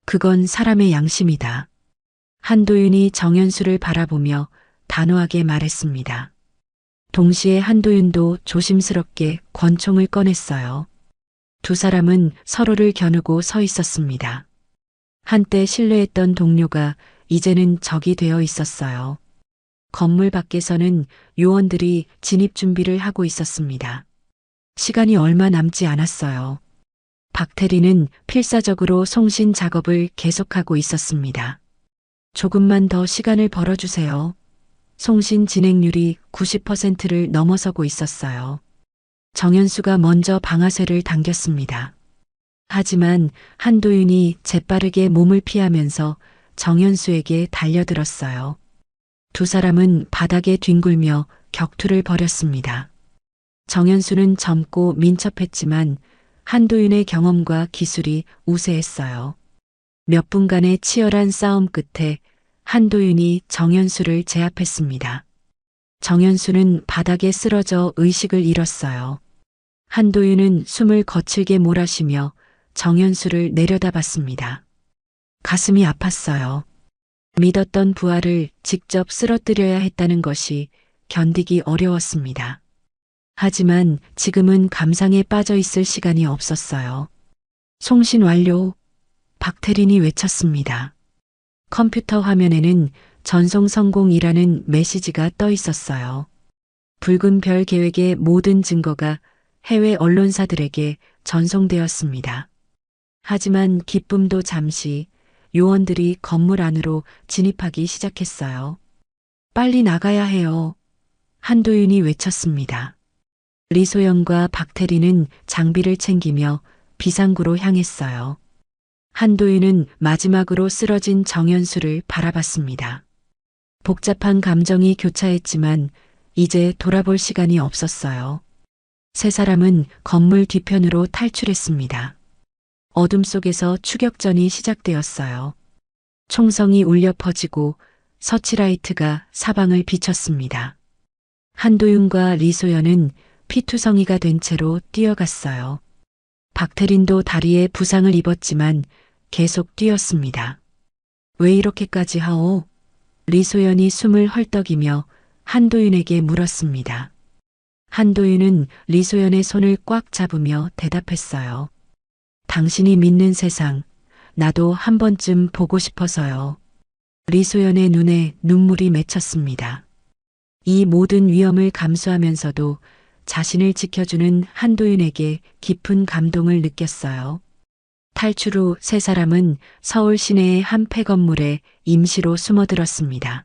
그건 사람의 양심이다. 한도윤이 정현수를 바라보며 단호하게 말했습니다. 동시에 한도윤도 조심스럽게 권총을 꺼냈어요. 두 사람은 서로를 겨누고 서 있었습니다. 한때 신뢰했던 동료가 이제는 적이 되어 있었어요. 건물 밖에서는 요원들이 진입 준비를 하고 있었습니다. 시간이 얼마 남지 않았어요. 박태리는 필사적으로 송신 작업을 계속하고 있었습니다. 조금만 더 시간을 벌어주세요. 송신 진행률이 90%를 넘어서고 있었어요. 정현수가 먼저 방아쇠를 당겼습니다. 하지만 한도윤이 재빠르게 몸을 피하면서 정현수에게 달려들었어요. 두 사람은 바닥에 뒹굴며 격투를 벌였습니다. 정현수는 젊고 민첩했지만 한도윤의 경험과 기술이 우세했어요. 몇 분간의 치열한 싸움 끝에 한도윤이 정현수를 제압했습니다. 정현수는 바닥에 쓰러져 의식을 잃었어요. 한도윤은 숨을 거칠게 몰아쉬며 정현수를 내려다봤습니다. 가슴이 아팠어요. 믿었던 부하를 직접 쓰러뜨려야 했다는 것이 견디기 어려웠습니다. 하지만 지금은 감상에 빠져 있을 시간이 없었어요. 송신 완료. 박태린이 외쳤습니다. 컴퓨터 화면에는 전송 성공이라는 메시지가 떠 있었어요. 붉은 별 계획의 모든 증거가 해외 언론사들에게 전송되었습니다. 하지만 기쁨도 잠시 요원들이 건물 안으로 진입하기 시작했어요. 빨리 나가야 해요. 한도윤이 외쳤습니다. 리소연과 박태리는 장비를 챙기며 비상구로 향했어요. 한도윤은 마지막으로 쓰러진 정연수를 바라봤습니다. 복잡한 감정이 교차했지만 이제 돌아볼 시간이 없었어요. 세 사람은 건물 뒤편으로 탈출했습니다. 어둠 속에서 추격전이 시작되었어요. 총성이 울려 퍼지고 서치라이트가 사방을 비췄습니다. 한도윤과 리소연은 피투성이가 된 채로 뛰어갔어요. 박태린도 다리에 부상을 입었지만 계속 뛰었습니다. 왜 이렇게까지 하오? 리소연이 숨을 헐떡이며 한도윤에게 물었습니다. 한도윤은 리소연의 손을 꽉 잡으며 대답했어요. 당신이 믿는 세상, 나도 한 번쯤 보고 싶어서요. 리소연의 눈에 눈물이 맺혔습니다. 이 모든 위험을 감수하면서도 자신을 지켜주는 한도윤에게 깊은 감동을 느꼈어요. 탈출 후 세 사람은 서울 시내의 한 폐건물에 임시로 숨어들었습니다.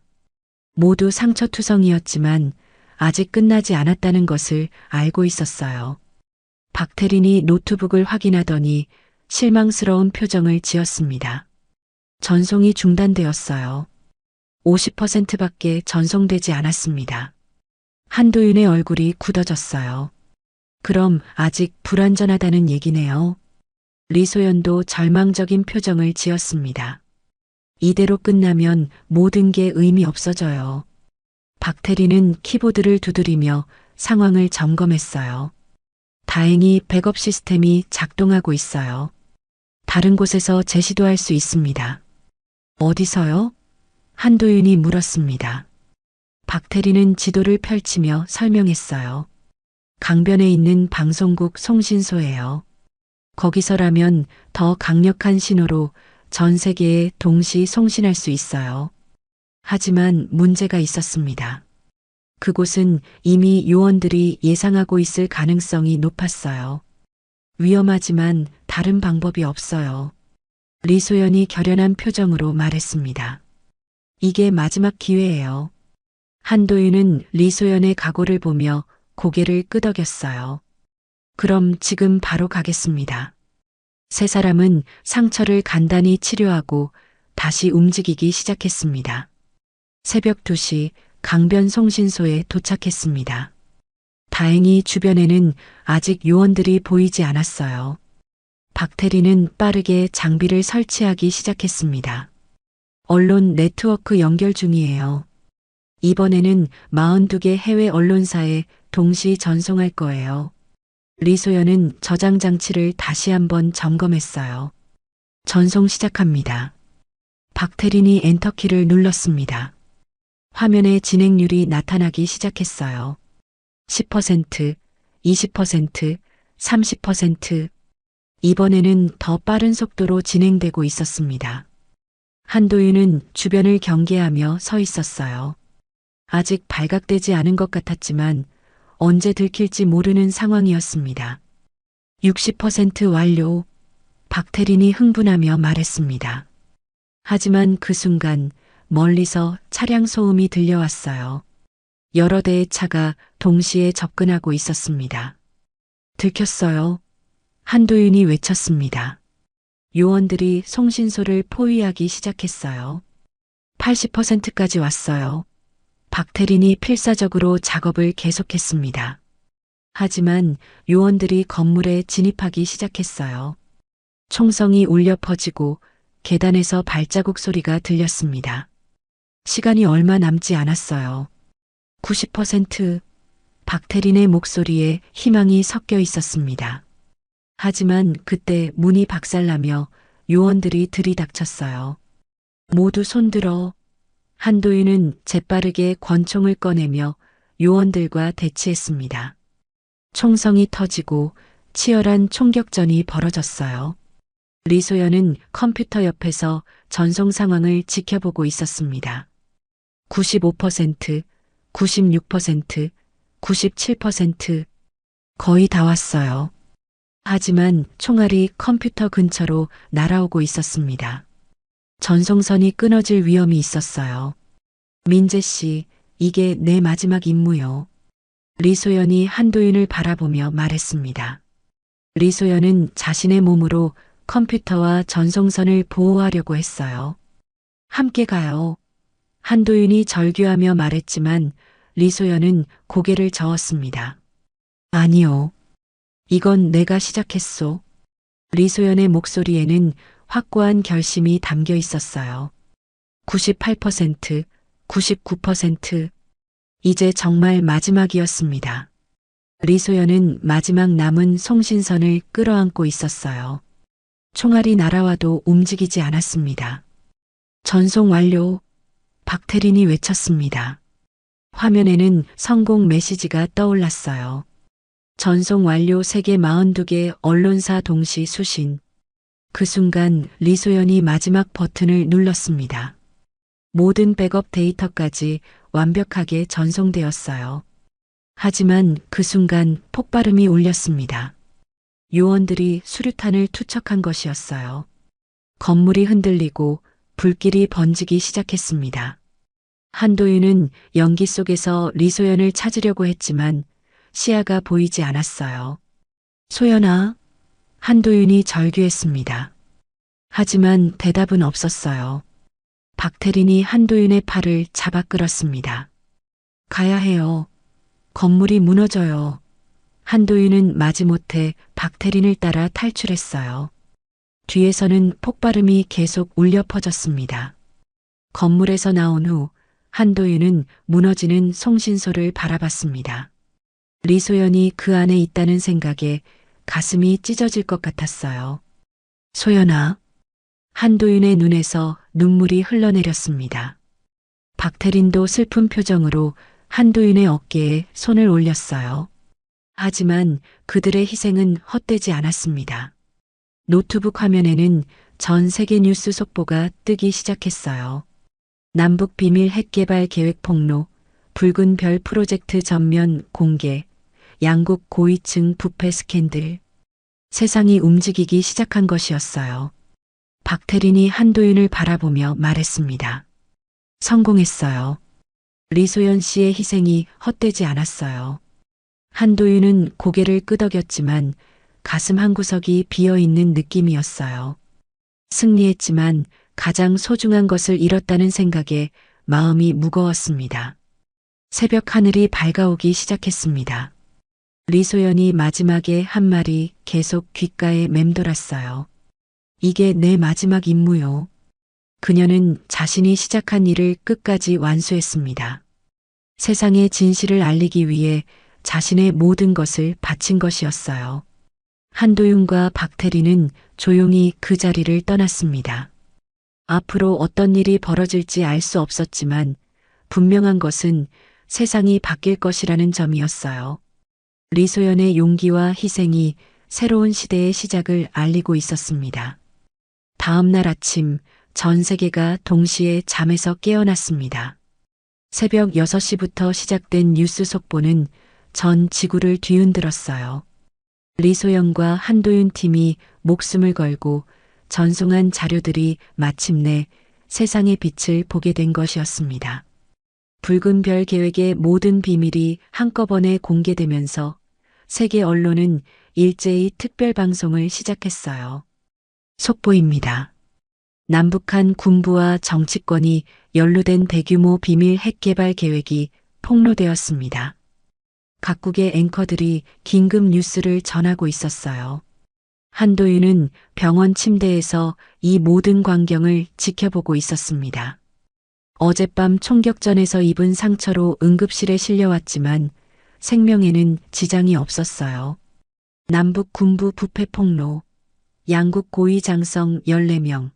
모두 상처투성이었지만 아직 끝나지 않았다는 것을 알고 있었어요. 박태린이 노트북을 확인하더니 실망스러운 표정을 지었습니다. 전송이 중단되었어요. 50%밖에 전송되지 않았습니다. 한도윤의 얼굴이 굳어졌어요. 그럼 아직 불완전하다는 얘기네요. 리소연도 절망적인 표정을 지었습니다. 이대로 끝나면 모든 게 의미 없어져요. 박태리는 키보드를 두드리며 상황을 점검했어요. 다행히 백업 시스템이 작동하고 있어요. 다른 곳에서 재시도 할 수 있습니다. 어디서요? 한도윤이 물었습니다. 박태리는 지도를 펼치며 설명했어요. 강변에 있는 방송국 송신소예요. 거기서라면 더 강력한 신호로 전 세계에 동시 송신할 수 있어요. 하지만 문제가 있었습니다. 그곳은 이미 요원들이 예상하고 있을 가능성이 높았어요. 위험하지만 다른 방법이 없어요. 리소연이 결연한 표정으로 말했습니다. 이게 마지막 기회예요. 한도윤은 리소연의 각오를 보며 고개를 끄덕였어요. 그럼 지금 바로 가겠습니다. 세 사람은 상처를 간단히 치료하고 다시 움직이기 시작했습니다. 새벽 2시 강변 송신소에 도착했습니다. 다행히 주변에는 아직 요원들이 보이지 않았어요. 박태리는 빠르게 장비를 설치하기 시작했습니다. 언론 네트워크 연결 중이에요. 이번에는 42개 해외 언론사에 동시 전송할 거예요. 리소연은 저장 장치를 다시 한번 점검했어요. 전송 시작합니다. 박태린이 엔터키를 눌렀습니다. 화면에 진행률이 나타나기 시작했어요. 10%, 20%, 30%. 이번에는 더 빠른 속도로 진행되고 있었습니다. 한도윤은 주변을 경계하며 서 있었어요. 아직 발각되지 않은 것 같았지만 언제 들킬지 모르는 상황이었습니다. 60% 완료. 박태린이 흥분하며 말했습니다. 하지만 그 순간 멀리서 차량 소음이 들려왔어요. 여러 대의 차가 동시에 접근하고 있었습니다. 들켰어요. 한도윤이 외쳤습니다. 요원들이 송신소를 포위하기 시작했어요. 80%까지 왔어요. 박태린이 필사적으로 작업을 계속했습니다. 하지만 요원들이 건물에 진입하기 시작했어요. 총성이 울려 퍼지고 계단에서 발자국 소리가 들렸습니다. 시간이 얼마 남지 않았어요. 90%. 박태린의 목소리에 희망이 섞여 있었습니다. 하지만 그때 문이 박살나며 요원들이 들이닥쳤어요. 모두 손들어. 한도윤은 재빠르게 권총을 꺼내며 요원들과 대치했습니다. 총성이 터지고 치열한 총격전이 벌어졌어요. 리소연은 컴퓨터 옆에서 전송 상황을 지켜보고 있었습니다. 95%, 96%, 97%. 거의 다 왔어요. 하지만 총알이 컴퓨터 근처로 날아오고 있었습니다. 전송선이 끊어질 위험이 있었어요. 민재 씨, 이게 내 마지막 임무요. 리소연이 한도윤을 바라보며 말했습니다. 리소연은 자신의 몸으로 컴퓨터와 전송선을 보호하려고 했어요. 함께 가요. 한도윤이 절규하며 말했지만 리소연은 고개를 저었습니다. 아니요. 이건 내가 시작했소. 리소연의 목소리에는 확고한 결심이 담겨 있었어요. 98%, 99%. 이제 정말 마지막이었습니다. 리소연은 마지막 남은 송신선을 끌어안고 있었어요. 총알이 날아와도 움직이지 않았습니다. 전송 완료. 박태린이 외쳤습니다. 화면에는 성공 메시지가 떠올랐어요. 전송 완료 세계 42개 언론사 동시 수신. 그 순간 리소연이 마지막 버튼을 눌렀습니다. 모든 백업 데이터까지 완벽하게 전송되었어요. 하지만 그 순간 폭발음이 울렸습니다. 요원들이 수류탄을 투척한 것이었어요. 건물이 흔들리고 불길이 번지기 시작했습니다. 한도윤은 연기 속에서 리소연을 찾으려고 했지만 시야가 보이지 않았어요. 소연아, 한도윤이 절규했습니다. 하지만 대답은 없었어요. 박태린이 한도윤의 팔을 잡아 끌었습니다. 가야 해요. 건물이 무너져요. 한도윤은 마지못해 박태린을 따라 탈출했어요. 뒤에서는 폭발음이 계속 울려 퍼졌습니다. 건물에서 나온 후 한도윤은 무너지는 송신소를 바라봤습니다. 리소연이 그 안에 있다는 생각에 가슴이 찢어질 것 같았어요. 소연아. 한도윤의 눈에서 눈물이 흘러내렸습니다. 박태린도 슬픈 표정으로 한도윤의 어깨에 손을 올렸어요. 하지만 그들의 희생은 헛되지 않았습니다. 노트북 화면에는 전 세계 뉴스 속보가 뜨기 시작했어요. 남북 비밀 핵 개발 계획 폭로, 붉은 별 프로젝트 전면 공개, 양국 고위층 부패 스캔들. 세상이 움직이기 시작한 것이었어요. 박태린이 한도윤을 바라보며 말했습니다. 성공했어요. 리소연 씨의 희생이 헛되지 않았어요. 한도윤은 고개를 끄덕였지만 가슴 한구석이 비어있는 느낌이었어요. 승리했지만 가장 소중한 것을 잃었다는 생각에 마음이 무거웠습니다. 새벽 하늘이 밝아오기 시작했습니다. 리소연이 마지막에 한 말이 계속 귓가에 맴돌았어요. 이게 내 마지막 임무요. 그녀는 자신이 시작한 일을 끝까지 완수했습니다. 세상에 진실을 알리기 위해 자신의 모든 것을 바친 것이었어요. 한도윤과 박태리는 조용히 그 자리를 떠났습니다. 앞으로 어떤 일이 벌어질지 알 수 없었지만 분명한 것은 세상이 바뀔 것이라는 점이었어요. 리소연의 용기와 희생이 새로운 시대의 시작을 알리고 있었습니다. 다음 날 아침 전 세계가 동시에 잠에서 깨어났습니다. 새벽 6시부터 시작된 뉴스 속보는 전 지구를 뒤흔들었어요. 리소연과 한도윤 팀이 목숨을 걸고 전송한 자료들이 마침내 세상의 빛을 보게 된 것이었습니다. 붉은 별 계획의 모든 비밀이 한꺼번에 공개되면서 세계 언론은 일제히 특별 방송을 시작했어요. 속보입니다. 남북한 군부와 정치권이 연루된 대규모 비밀 핵 개발 계획이 폭로되었습니다. 각국의 앵커들이 긴급 뉴스를 전하고 있었어요. 한도윤은 병원 침대에서 이 모든 광경을 지켜보고 있었습니다. 어젯밤 총격전에서 입은 상처로 응급실에 실려왔지만 생명에는 지장이 없었어요. 남북 군부 부패 폭로, 양국 고위 장성 14명,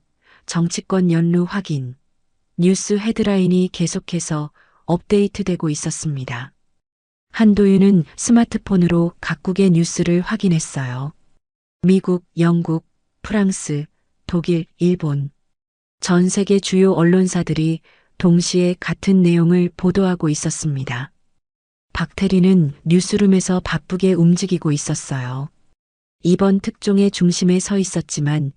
정치권 연루 확인, 뉴스 헤드라인이 계속해서 업데이트되고 있었습니다. 한도윤은 스마트폰으로 각국의 뉴스를 확인했어요. 미국, 영국, 프랑스, 독일, 일본. 전 세계 주요 언론사들이 동시에 같은 내용을 보도하고 있었습니다. 박태리는 뉴스룸에서 바쁘게 움직이고 있었어요. 이번 특종의 중심에 서 있었지만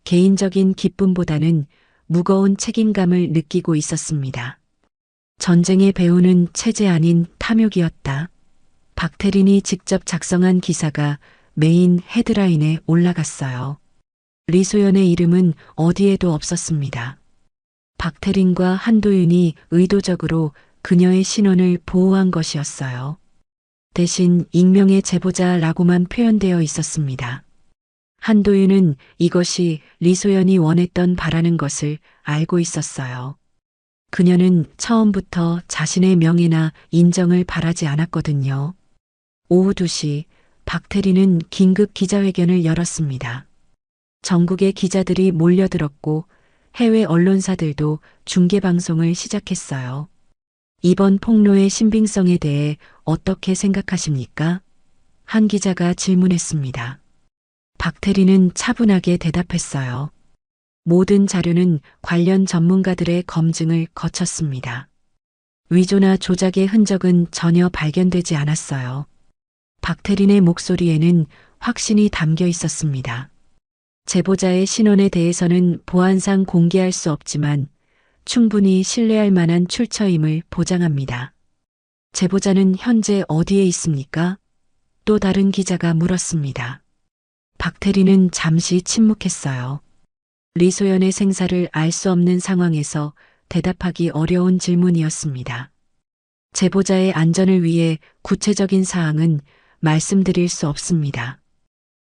개인적인 기쁨보다는 무거운 책임감을 느끼고 있었습니다. 전쟁의 배후는 체제 아닌 탐욕이었다. 박태린이 직접 작성한 기사가 메인 헤드라인에 올라갔어요. 리소연의 이름은 어디에도 없었습니다. 박태린과 한도윤이 의도적으로 그녀의 신원을 보호한 것이었어요. 대신 익명의 제보자라고만 표현되어 있었습니다. 한도윤은 이것이 리소연이 원했던 바라는 것을 알고 있었어요. 그녀는 처음부터 자신의 명예나 인정을 바라지 않았거든요. 오후 2시 박태리는 긴급 기자회견을 열었습니다. 전국의 기자들이 몰려들었고 해외 언론사들도 중계방송을 시작했어요. 이번 폭로의 신빙성에 대해 어떻게 생각하십니까? 한 기자가 질문했습니다. 박태리는 차분하게 대답했어요. 모든 자료는 관련 전문가들의 검증을 거쳤습니다. 위조나 조작의 흔적은 전혀 발견되지 않았어요. 박태린의 목소리에는 확신이 담겨 있었습니다. 제보자의 신원에 대해서는 보안상 공개할 수 없지만 충분히 신뢰할 만한 출처임을 보장합니다. 제보자는 현재 어디에 있습니까? 또 다른 기자가 물었습니다. 박태리는 잠시 침묵했어요. 리소연의 생사를 알 수 없는 상황에서 대답하기 어려운 질문이었습니다. 제보자의 안전을 위해 구체적인 사항은 말씀드릴 수 없습니다.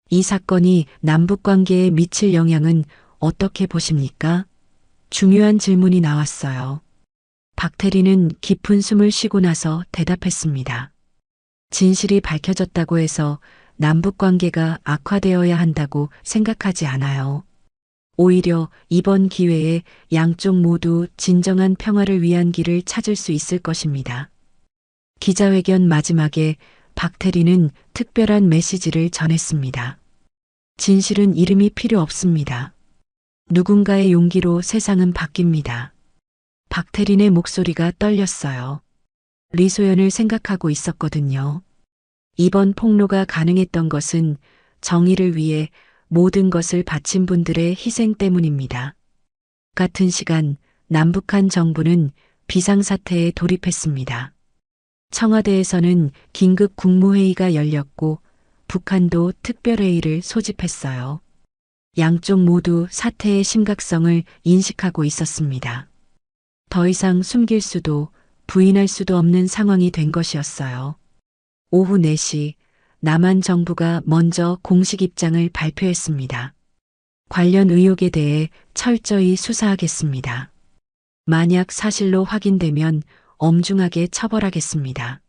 이 사건이 남북 관계에 미칠 영향은 어떻게 보십니까? 중요한 질문이 나왔어요. 박태리는 깊은 숨을 쉬고 나서 대답했습니다. 진실이 밝혀졌다고 해서 남북 관계가 악화되어야 한다고 생각하지 않아요. 오히려 이번 기회에 양쪽 모두 진정한 평화를 위한 길을 찾을 수 있을 것입니다. 기자회견 마지막에 박태리는 특별한 메시지를 전했습니다. 진실은 이름이 필요 없습니다. 누군가의 용기로 세상은 바뀝니다. 박태린의 목소리가 떨렸어요. 리소연을 생각하고 있었거든요. 이번 폭로가 가능했던 것은 정의를 위해 모든 것을 바친 분들의 희생 때문입니다. 같은 시간 남북한 정부는 비상사태에 돌입했습니다. 청와대에서는 긴급 국무회의가 열렸고 북한도 특별회의를 소집했어요. 양쪽 모두 사태의 심각성을 인식하고 있었습니다. 더 이상 숨길 수도 부인할 수도 없는 상황이 된 것이었어요. 오후 4시 남한 정부가 먼저 공식 입장을 발표했습니다. 관련 의혹에 대해 철저히 수사하겠습니다. 만약 사실로 확인되면 엄중하게 처벌하겠습니다.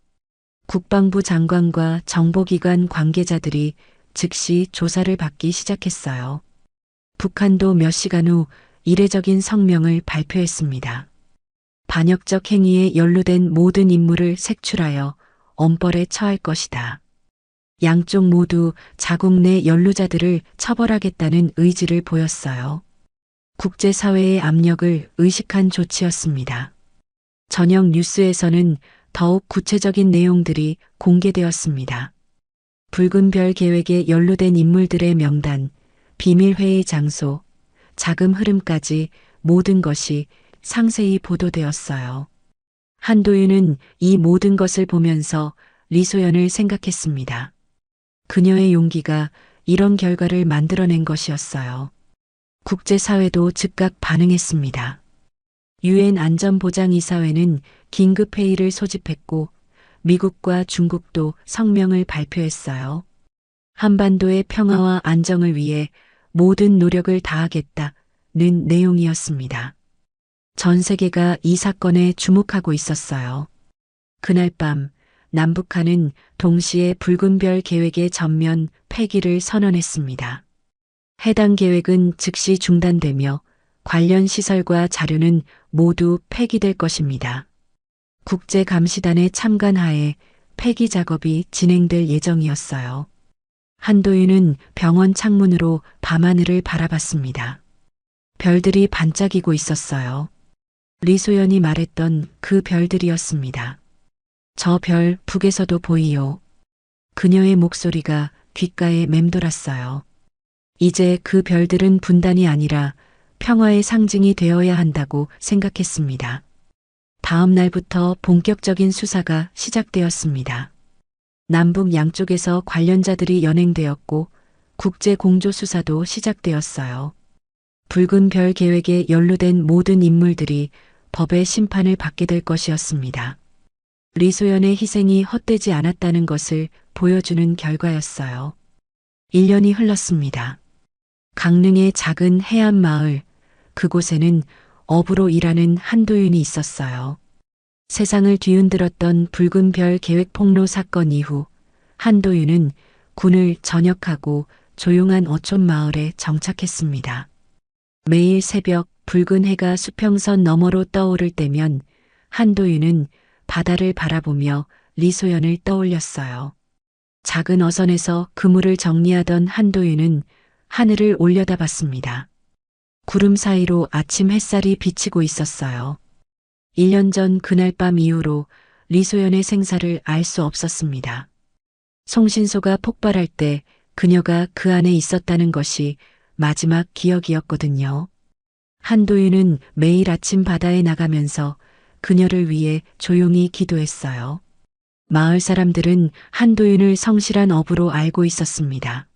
국방부 장관과 정보기관 관계자들이 즉시 조사를 받기 시작했어요. 북한도 몇 시간 후 이례적인 성명을 발표했습니다. 반역적 행위에 연루된 모든 인물을 색출하여 엄벌에 처할 것이다. 양쪽 모두 자국 내 연루자들을 처벌하겠다는 의지를 보였어요. 국제사회의 압력을 의식한 조치였습니다. 저녁 뉴스에서는 더욱 구체적인 내용들이 공개되었습니다. 붉은 별 계획에 연루된 인물들의 명단, 비밀회의 장소, 자금 흐름까지 모든 것이 상세히 보도되었어요. 한도윤은 이 모든 것을 보면서 리소연을 생각했습니다. 그녀의 용기가 이런 결과를 만들어낸 것이었어요. 국제사회도 즉각 반응했습니다. 유엔 안전보장이사회는 긴급회의를 소집했고 미국과 중국도 성명을 발표했어요. 한반도의 평화와 안정을 위해 모든 노력을 다하겠다는 내용이었습니다. 전 세계가 이 사건에 주목하고 있었어요. 그날 밤 남북한은 동시에 붉은 별 계획의 전면 폐기를 선언했습니다. 해당 계획은 즉시 중단되며 관련 시설과 자료는 모두 폐기될 것입니다. 국제감시단의 참관하에 폐기 작업이 진행될 예정이었어요. 한도윤은 병원 창문으로 밤하늘을 바라봤습니다. 별들이 반짝이고 있었어요. 리소연이 말했던 그 별들이었습니다. 저 별 북에서도 보이요. 그녀의 목소리가 귓가에 맴돌았어요. 이제 그 별들은 분단이 아니라 평화의 상징이 되어야 한다고 생각했습니다. 다음 날부터 본격적인 수사가 시작되었습니다. 남북 양쪽에서 관련자들이 연행되었고 국제 공조 수사도 시작되었어요. 붉은 별 계획에 연루된 모든 인물들이 법의 심판을 받게 될 것이었습니다. 리소연의 희생이 헛되지 않았다는 것을 보여주는 결과였어요. 1년이 흘렀습니다. 강릉의 작은 해안 마을, 그곳에는 어부로 일하는 한도윤이 있었어요. 세상을 뒤흔들었던 붉은 별 계획 폭로 사건 이후 한도윤은 군을 전역하고 조용한 어촌 마을에 정착했습니다. 매일 새벽 붉은 해가 수평선 너머로 떠오를 때면 한도윤은 바다를 바라보며 리소연을 떠올렸어요. 작은 어선에서 그물을 정리하던 한도윤은 하늘을 올려다봤습니다. 구름 사이로 아침 햇살이 비치고 있었어요. 1년 전 그날 밤 이후로 리소연의 생사를 알 수 없었습니다. 송신소가 폭발할 때 그녀가 그 안에 있었다는 것이 마지막 기억이었거든요. 한도윤은 매일 아침 바다에 나가면서 그녀를 위해 조용히 기도했어요. 마을 사람들은 한도윤을 성실한 어부로 알고 있었습니다.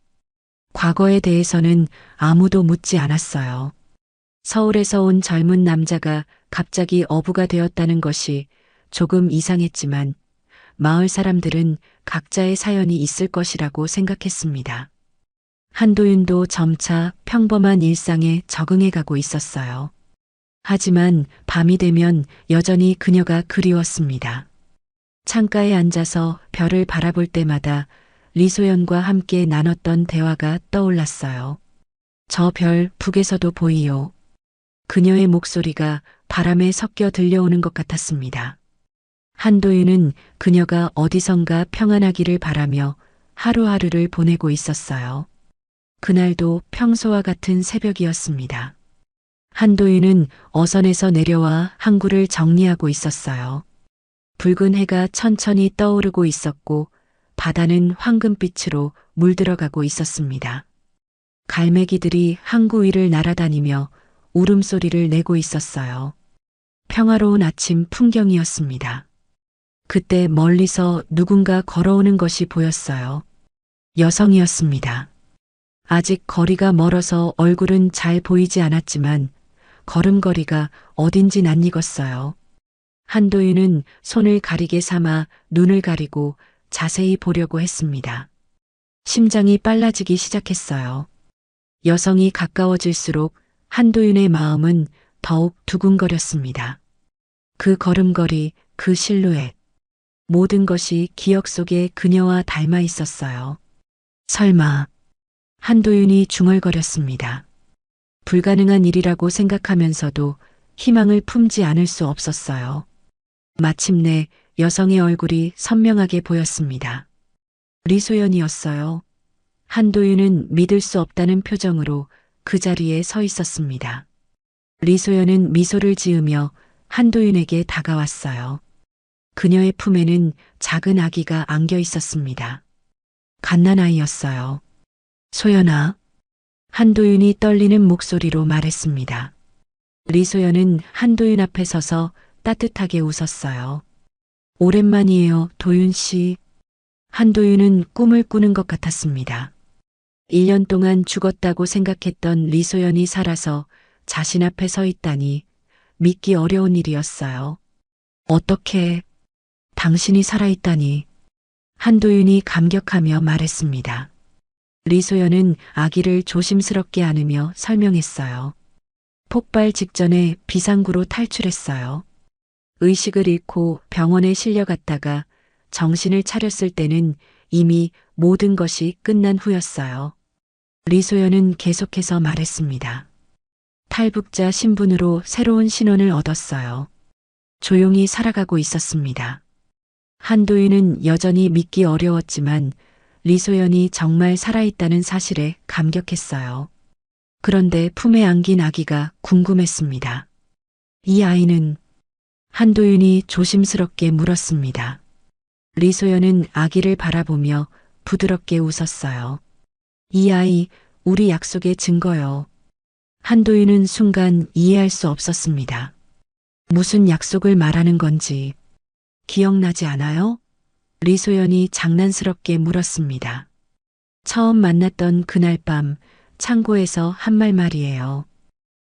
과거에 대해서는 아무도 묻지 않았어요. 서울에서 온 젊은 남자가 갑자기 어부가 되었다는 것이 조금 이상했지만 마을 사람들은 각자의 사연이 있을 것이라고 생각했습니다. 한도윤도 점차 평범한 일상에 적응해 가고 있었어요. 하지만 밤이 되면 여전히 그녀가 그리웠습니다. 창가에 앉아서 별을 바라볼 때마다 리소연과 함께 나눴던 대화가 떠올랐어요. 저 별 북에서도 보이요. 그녀의 목소리가 바람에 섞여 들려오는 것 같았습니다. 한도윤은 그녀가 어디선가 평안하기를 바라며 하루하루를 보내고 있었어요. 그날도 평소와 같은 새벽이었습니다. 한도윤은 어선에서 내려와 항구를 정리하고 있었어요. 붉은 해가 천천히 떠오르고 있었고 바다는 황금빛으로 물들어가고 있었습니다. 갈매기들이 항구 위를 날아다니며 울음소리를 내고 있었어요. 평화로운 아침 풍경이었습니다. 그때 멀리서 누군가 걸어오는 것이 보였어요. 여성이었습니다. 아직 거리가 멀어서 얼굴은 잘 보이지 않았지만 걸음걸이가 어딘지 낯익었어요. 한도윤은 손을 가리개 삼아 눈을 가리고 자세히 보려고 했습니다. 심장이 빨라지기 시작했어요. 여성이 가까워질수록 한도윤의 마음은 더욱 두근거렸습니다. 그 걸음걸이, 그 실루엣, 모든 것이 기억 속에 그녀와 닮아 있었어요. 설마, 한도윤이 중얼거렸습니다. 불가능한 일이라고 생각하면서도 희망을 품지 않을 수 없었어요. 마침내 여성의 얼굴이 선명하게 보였습니다. 리소연이었어요. 한도윤은 믿을 수 없다는 표정으로 그 자리에 서 있었습니다. 리소연은 미소를 지으며 한도윤에게 다가왔어요. 그녀의 품에는 작은 아기가 안겨 있었습니다. 갓난아이였어요. 소연아. 한도윤이 떨리는 목소리로 말했습니다. 리소연은 한도윤 앞에 서서 따뜻하게 웃었어요. 오랜만이에요, 도윤 씨. 한도윤은 꿈을 꾸는 것 같았습니다. 1년 동안 죽었다고 생각했던 리소연이 살아서 자신 앞에 서 있다니 믿기 어려운 일이었어요. 어떻게 당신이 살아있다니. 한도윤이 감격하며 말했습니다. 리소연은 아기를 조심스럽게 안으며 설명했어요. 폭발 직전에 비상구로 탈출했어요. 의식을 잃고 병원에 실려갔다가 정신을 차렸을 때는 이미 모든 것이 끝난 후였어요. 리소연은 계속해서 말했습니다. 탈북자 신분으로 새로운 신원을 얻었어요. 조용히 살아가고 있었습니다. 한도윤은 여전히 믿기 어려웠지만 리소연이 정말 살아있다는 사실에 감격했어요. 그런데 품에 안긴 아기가 궁금했습니다. 이 아이는? 한도윤이 조심스럽게 물었습니다. 리소연은 아기를 바라보며 부드럽게 웃었어요. 이 아이, 우리 약속의 증거요. 한도윤은 순간 이해할 수 없었습니다. 무슨 약속을 말하는 건지 기억나지 않아요? 리소연이 장난스럽게 물었습니다. 처음 만났던 그날 밤 창고에서 한 말 말이에요.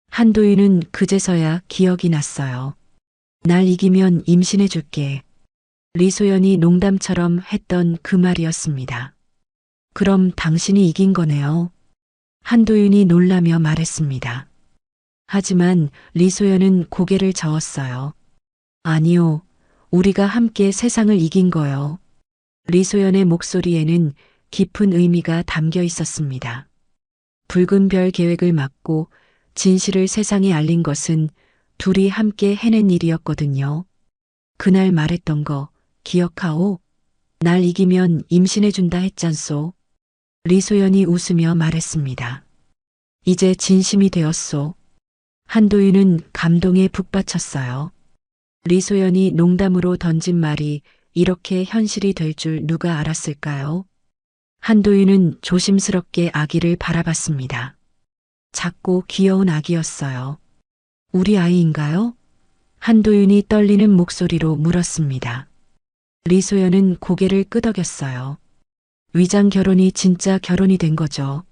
한도윤은 그제서야 기억이 났어요. 날 이기면 임신해 줄게. 리소연이 농담처럼 했던 그 말이었습니다. 그럼 당신이 이긴 거네요. 한도윤이 놀라며 말했습니다. 하지만 리소연은 고개를 저었어요. 아니요, 우리가 함께 세상을 이긴 거요. 리소연의 목소리에는 깊은 의미가 담겨 있었습니다. 붉은 별 계획을 막고 진실을 세상에 알린 것은 둘이 함께 해낸 일이었거든요. 그날 말했던 거 기억하오? 날 이기면 임신해준다 했잖소. 리소연이 웃으며 말했습니다. 이제 진심이 되었소. 한도윤은 감동에 북받쳤어요. 리소연이 농담으로 던진 말이 이렇게 현실이 될 줄 누가 알았을까요? 한도윤은 조심스럽게 아기를 바라봤습니다. 작고 귀여운 아기였어요. 우리 아이인가요? 한도윤이 떨리는 목소리로 물었습니다. 리소연은 고개를 끄덕였어요. 위장 결혼이 진짜 결혼이 된 거죠.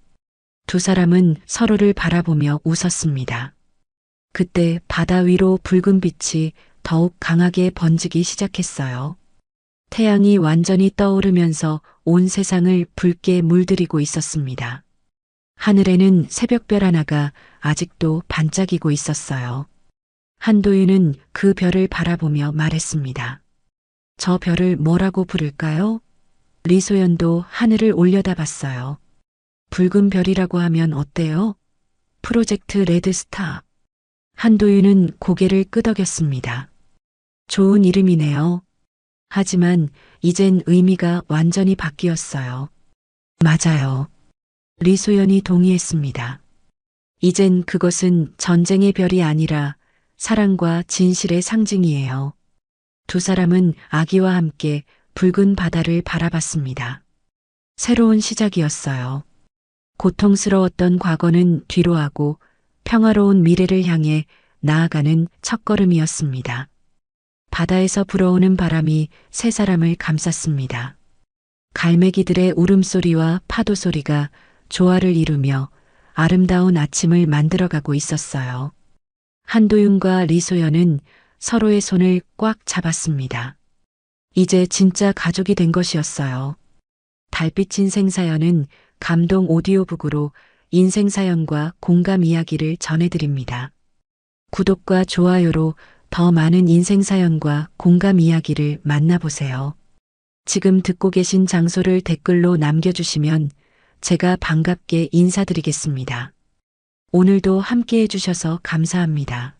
두 사람은 서로를 바라보며 웃었습니다. 그때 바다 위로 붉은 빛이 더욱 강하게 번지기 시작했어요. 태양이 완전히 떠오르면서 온 세상을 붉게 물들이고 있었습니다. 하늘에는 새벽별 하나가 아직도 반짝이고 있었어요. 한도윤은 그 별을 바라보며 말했습니다. 저 별을 뭐라고 부를까요? 리소연도 하늘을 올려다봤어요. 붉은 별이라고 하면 어때요? 프로젝트 레드스타. 한도윤은 고개를 끄덕였습니다. 좋은 이름이네요. 하지만 이젠 의미가 완전히 바뀌었어요. 맞아요. 리소연이 동의했습니다. 이젠 그것은 전쟁의 별이 아니라 사랑과 진실의 상징이에요. 두 사람은 아기와 함께 붉은 바다를 바라봤습니다. 새로운 시작이었어요. 고통스러웠던 과거는 뒤로하고 평화로운 미래를 향해 나아가는 첫걸음이었습니다. 바다에서 불어오는 바람이 세 사람을 감쌌습니다. 갈매기들의 울음소리와 파도 소리가 조화를 이루며 아름다운 아침을 만들어가고 있었어요. 한도윤과 리소연은 서로의 손을 꽉 잡았습니다. 이제 진짜 가족이 된 것이었어요. 달빛 인생사연은 감동 오디오북으로 인생사연과 공감 이야기를 전해드립니다. 구독과 좋아요로 더 많은 인생사연과 공감 이야기를 만나보세요. 지금 듣고 계신 장소를 댓글로 남겨주시면 제가 반갑게 인사드리겠습니다. 오늘도 함께 해주셔서 감사합니다.